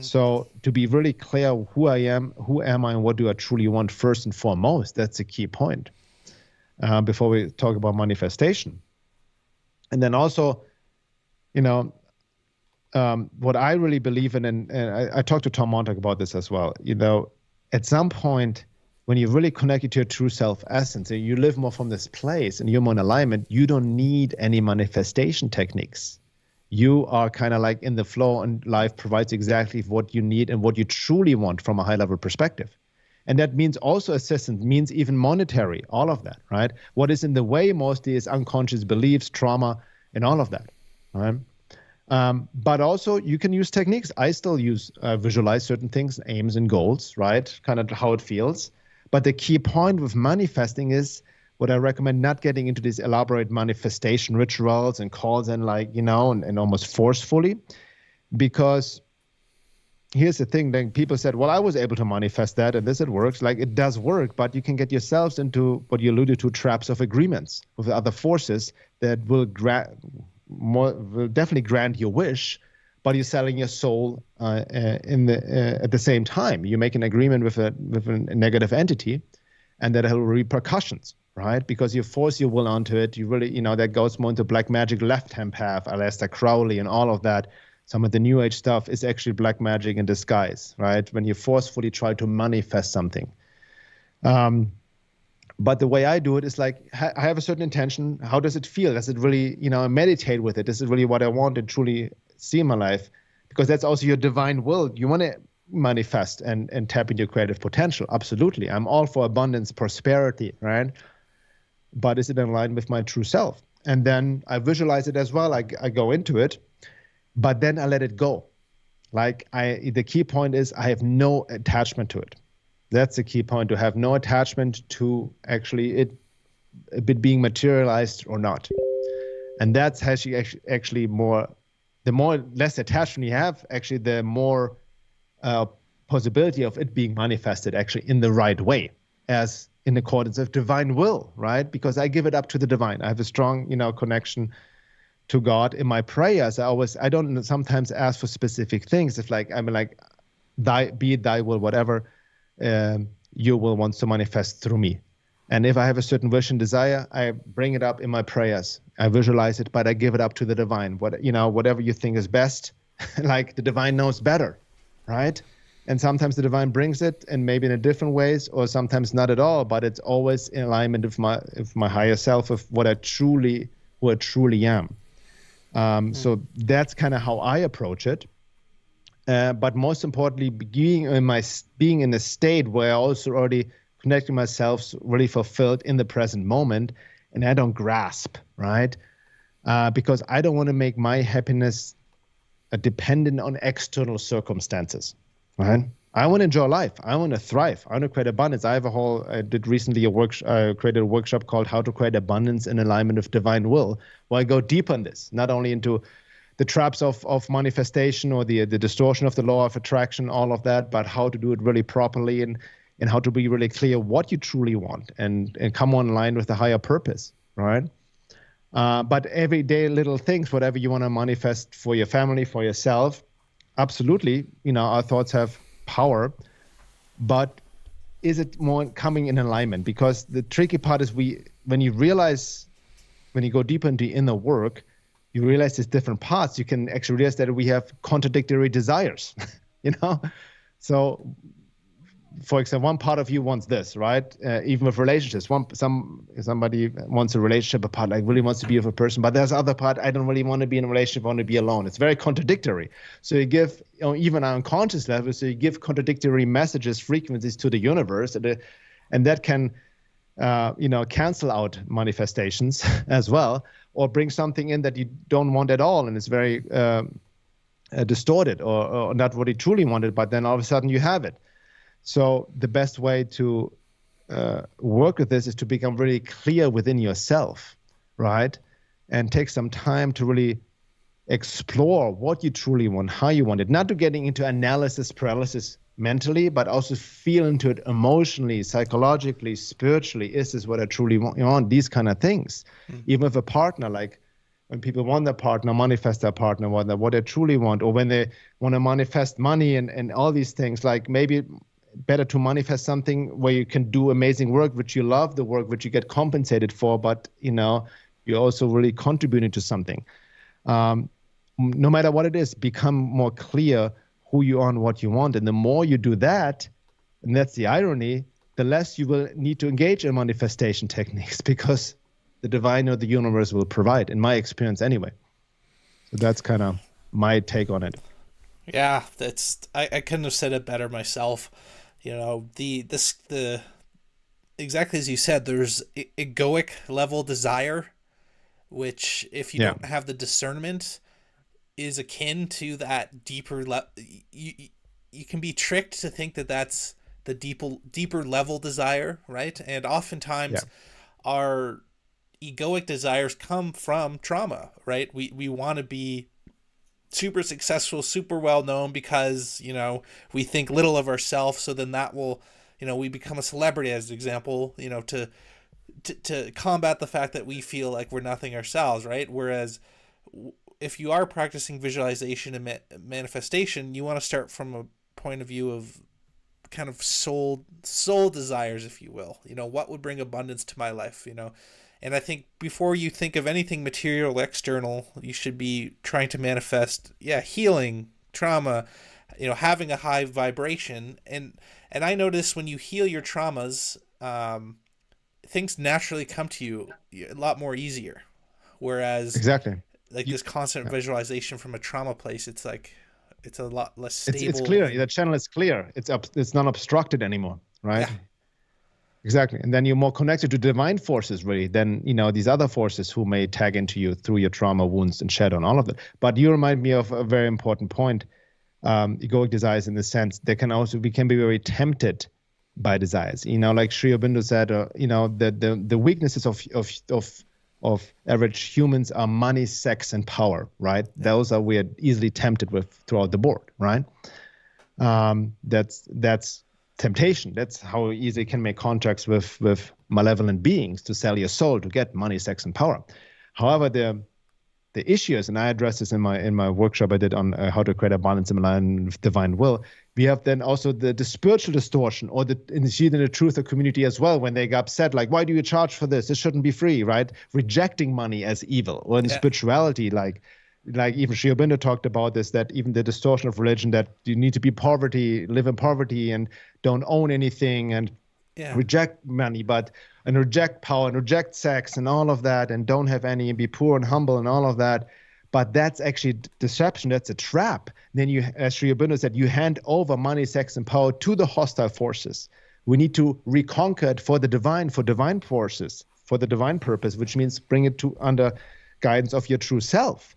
So to be really clear who I am, who am I, and what do I truly want first and foremost, that's a key point before we talk about manifestation. And then also, what I really believe in, and I talked to Tom Mondag about this as well, at some point when you're really connected to your true self essence and you live more from this place and you're more in alignment, you don't need any manifestation techniques. You are kind of like in the flow, and life provides exactly what you need and what you truly want from a high level perspective. And that means also assistance, means even monetary, all of that, right? What is in the way mostly is unconscious beliefs, trauma, and all of that, right? But also you can use techniques. I still visualize certain things, aims and goals, right? Kind of how it feels. But the key point with manifesting is, what I recommend, not getting into these elaborate manifestation rituals and calls and and almost forcefully, because here's the thing. Then people said, well, I was able to manifest that and it works. Like, it does work, but you can get yourselves into what you alluded to, traps of agreements with other forces that will definitely grant your wish, but you're selling your soul at the same time. You make an agreement with a negative entity, and that has repercussions, right? Because you force your will onto it. You really, that goes more into black magic, left-hand path, Aleister Crowley and all of that. Some of the new age stuff is actually black magic in disguise, right? When you forcefully try to manifest something. But the way I do it is like, I have a certain intention. How does it feel? Does it really, meditate with it? Is it really what I want to truly see in my life? Because that's also your divine will. You want to manifest and tap into your creative potential. Absolutely. I'm all for abundance, prosperity, right? But is it in line with my true self? And then I visualize it as well. I go into it, but then I let it go. Like, the key point is I have no attachment to it. That's the key point, to have no attachment to actually it being materialized or not. And that's actually more, the more less attachment you have, actually, the more possibility of it being manifested actually in the right way, as in accordance with divine will, right? Because I give it up to the divine. I have a strong, connection to God in my prayers. I don't sometimes ask for specific things. If I'm like, be it thy will, whatever, your will wants to manifest through me. And if I have a certain wish and desire, I bring it up in my prayers. I visualize it, but I give it up to the divine. Whatever you think is best, like, the divine knows better, right? And sometimes the divine brings it, and maybe in a different ways, or sometimes not at all, but it's always in alignment with my higher self, of who I truly am. So that's kind of how I approach it. But most importantly, being in a state where I also already connecting myself, really fulfilled in the present moment, and I don't grasp, right? Because I don't want to make my happiness dependent on external circumstances, right? I want to enjoy life. I want to thrive. I want to create abundance. I did recently created a workshop called How to Create Abundance in Alignment with Divine Will, where I go deep on this, not only into the traps of manifestation or the distortion of the law of attraction, all of that, but how to do it really properly and how to be really clear what you truly want and come online with the higher purpose, right? But everyday little things, whatever you want to manifest for your family, for yourself, absolutely, our thoughts have power, but is it more coming in alignment? Because the tricky part is when you go deeper into inner work, you realize there's different parts. You can actually realize that we have contradictory desires, So, for example, one part of you wants this, right? Even with relationships, somebody wants a relationship, a part like really wants to be with a person, but there's other part, I don't really want to be in a relationship, I want to be alone. It's very contradictory. So you give, even on unconscious level, so you give contradictory messages, frequencies to the universe, and that can, cancel out manifestations as well, or bring something in that you don't want at all, and it's very distorted or not what you truly wanted, but then all of a sudden you have it. So the best way to work with this is to become really clear within yourself, right? And take some time to really explore what you truly want, how you want it, not to getting into analysis paralysis mentally, but also feel into it emotionally, psychologically, spiritually. Is this what I truly want? These kind of things. Even with a partner, like when people want their partner, manifest their partner, what they truly want, or when they want to manifest money and all these things, like maybe better to manifest something where you can do amazing work, which you love, the work which you get compensated for, but you're also really contributing to something. No matter what it is, become more clear who you are and what you want. And the more you do that, and that's the irony, the less you will need to engage in manifestation techniques, because the divine or the universe will provide, in my experience anyway. So that's kind of my take on it. Yeah, I couldn't have said it better myself. The exactly as you said, there's egoic level desire, which if you don't have the discernment, is akin to that deeper level. You can be tricked to think that that's the deeper level desire, right? And oftentimes our egoic desires come from trauma, right? We want to be super successful, super well known because, we think little of ourselves. So then that will, we become a celebrity as an example, to combat the fact that we feel like we're nothing ourselves, right? Whereas if you are practicing visualization and manifestation, you want to start from a point of view of kind of soul desires, if you will. What would bring abundance to my life, And I think before you think of anything material, external, you should be trying to manifest, healing, trauma, having a high vibration. And I notice when you heal your traumas, things naturally come to you a lot more easier. Whereas exactly, this constant visualization from a trauma place, it's like it's a lot less stable. It's clear. The channel is clear. It's not obstructed anymore, right? Yeah. Exactly. And then you're more connected to divine forces, really, than, these other forces who may tag into you through your trauma, wounds, and shadow and all of that. But you remind me of a very important point. Egoic desires, in the sense, we can be very tempted by desires. Like Sri Aurobindo said, the weaknesses of average humans are money, sex, and power, right? Yeah. Those are we are easily tempted with throughout the board, right? That's temptation. That's how easy you can make contracts with malevolent beings to sell your soul to get money, sex, and power. However, the issue is, and I addressed this in my workshop I did on how to create abundance in alignment with divine will. We have then also the spiritual distortion, or in the truth of community as well, when they get upset, like, why do you charge for this? This shouldn't be free, right? Rejecting money as evil. Or in spirituality, like even Sri Aurobindo talked about this, that even the distortion of religion, that you need to live in poverty and don't own anything and reject money, and reject power and reject sex and all of that, and don't have any, and be poor and humble and all of that. But that's actually deception. That's a trap. Then you, as Sri Aurobindo said, you hand over money, sex, and power to the hostile forces. We need to reconquer it for divine forces, for the divine purpose, which means bring it to under guidance of your true self.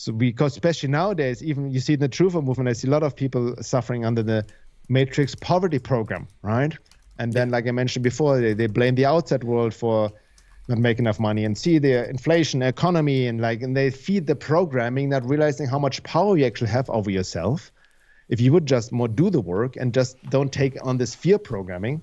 So because especially nowadays, even you see in the Truth movement, I see a lot of people suffering under the Matrix poverty program, right? And then, like I mentioned before, they blame the outside world for not making enough money, and see the inflation, economy, and they feed the programming, not realizing how much power you actually have over yourself. If you would just more do the work and just don't take on this fear programming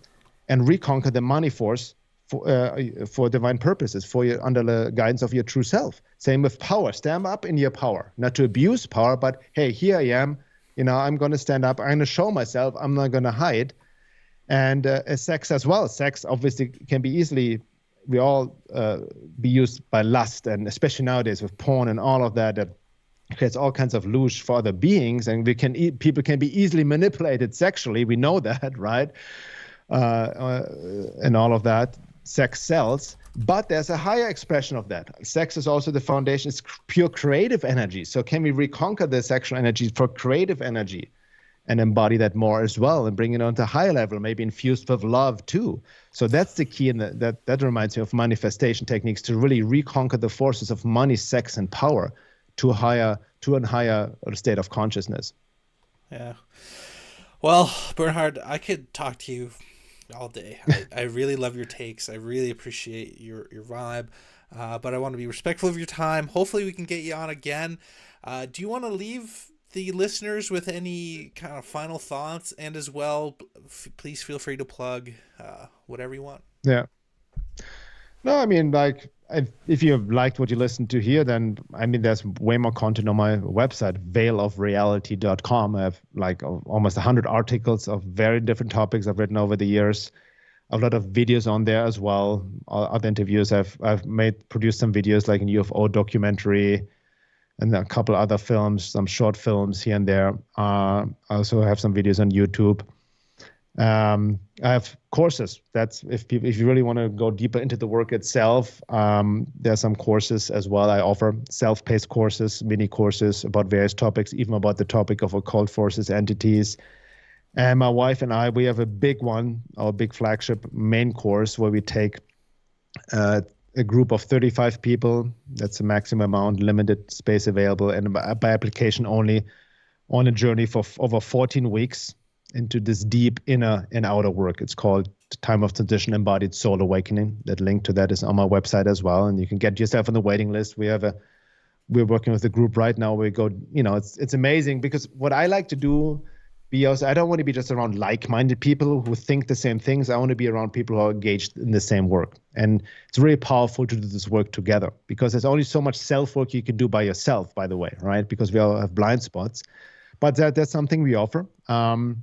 and reconquer the money force for divine purposes, for your under the guidance of your true self. Same with power. Stand up in your power, not to abuse power, but hey, here I am. I'm going to stand up. I'm going to show myself. I'm not going to hide. And sex as well. Sex obviously can be easily, we all be used by lust, and especially nowadays with porn and all of that creates all kinds of lust for other beings, and people can be easily manipulated sexually. We know that, right? And all of that. Sex sells, but there's a higher expression of that. Sex is also the foundation. It's pure creative energy. So can we reconquer the sexual energy for creative energy and embody that more as well and bring it on to a higher level, maybe infused with love too? So that's the key, and that reminds me of manifestation techniques to really reconquer the forces of money, sex, and power to a higher state of consciousness. Yeah. Well, Bernhard, I could talk to you all day. I really love your takes. I really appreciate your vibe, but I want to be respectful of your time. Hopefully we can get you on again. Do you want to leave the listeners with any kind of final thoughts? And as well, please feel free to plug whatever you want. Yeah. No, I mean, if you liked what you listened to here, then there's way more content on my website, veilofreality.com. I have almost 100 articles of very different topics I've written over the years. A lot of videos on there as well. Other interviews. I've produced some videos like a UFO documentary and a couple other films, some short films here and there. I also have some videos on YouTube. I have courses. That's if you really want to go deeper into the work itself. There's some courses as well. I offer self-paced courses, mini courses about various topics, even about the topic of occult forces, entities. And my wife and I, we have a big one, our big flagship main course, where we take a group of 35 people. That's the maximum amount, limited space available, and by application only, on a journey for over 14 weeks. Into this deep inner and outer work. It's called Time of Transition Embodied Soul Awakening. That link to that is on my website as well, and you can get yourself on the waiting list. We're working with a group right now. We go, it's amazing, because what I like to do, I don't want to be just around like-minded people who think the same things. I want to be around people who are engaged in the same work, and it's really powerful to do this work together, because there's only so much self-work you can do by yourself, by the way, right? Because we all have blind spots. But that's something we offer.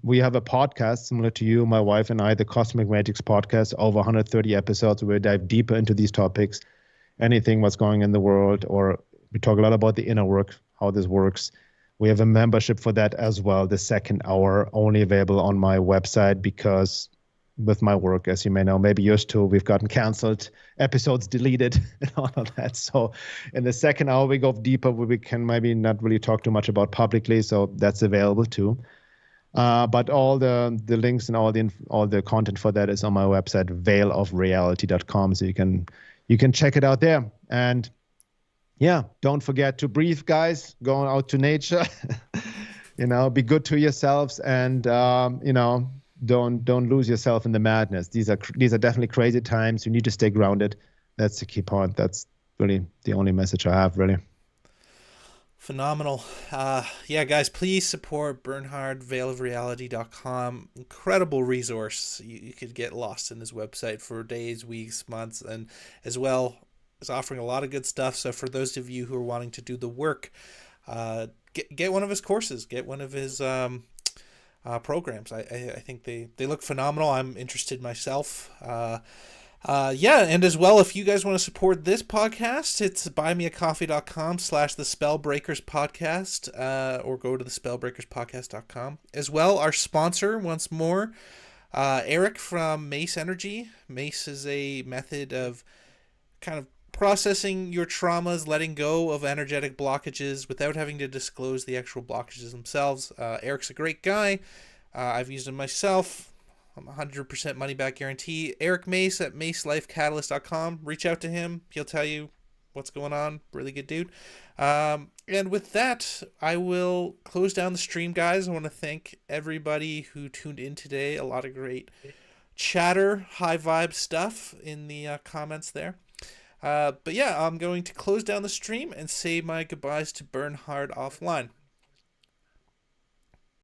We have a podcast similar to you, my wife and I, the Cosmic Matrix podcast, over 130 episodes where we dive deeper into these topics, anything what's going in the world, or we talk a lot about the inner work, how this works. We have a membership for that as well, the second hour, only available on my website, because with my work, as you may know, maybe yours too, we've gotten canceled, episodes deleted, and all of that. So in the second hour, we go deeper, where we can maybe not really talk too much about publicly. So that's available too. But all the links and all the content for that is on my website, veilofreality.com. So you can check it out there. And yeah, don't forget to breathe, guys. Going out to nature, be good to yourselves, and don't lose yourself in the madness. These are definitely crazy times. You need to stay grounded. That's the key point. That's really the only message I have, really. Phenomenal. Guys, please support Bernhard, veilofreality.com. Incredible resource. You could get lost in his website for days, weeks, months, and as well is offering a lot of good stuff. So for those of you who are wanting to do the work, get one of his courses, get one of his programs. I think they look phenomenal. I'm interested myself. And as well, if you guys want to support this podcast, it's buymeacoffee.com/thespellbreakerspodcast, or go to thespellbreakerspodcast.com. As well, our sponsor, once more, Eric from Mace Energy. Mace is a method of kind of processing your traumas, letting go of energetic blockages without having to disclose the actual blockages themselves. Eric's a great guy. I've used him myself. I'm 100% money back guarantee. Eric Mace at macelifecatalyst.com. Reach out to him. He'll tell you what's going on. Really good dude. And with that, I will close down the stream, guys. I want to thank everybody who tuned in today. A lot of great chatter, high vibe stuff in the comments there. But yeah, I'm going to close down the stream and say my goodbyes to Bernhard offline.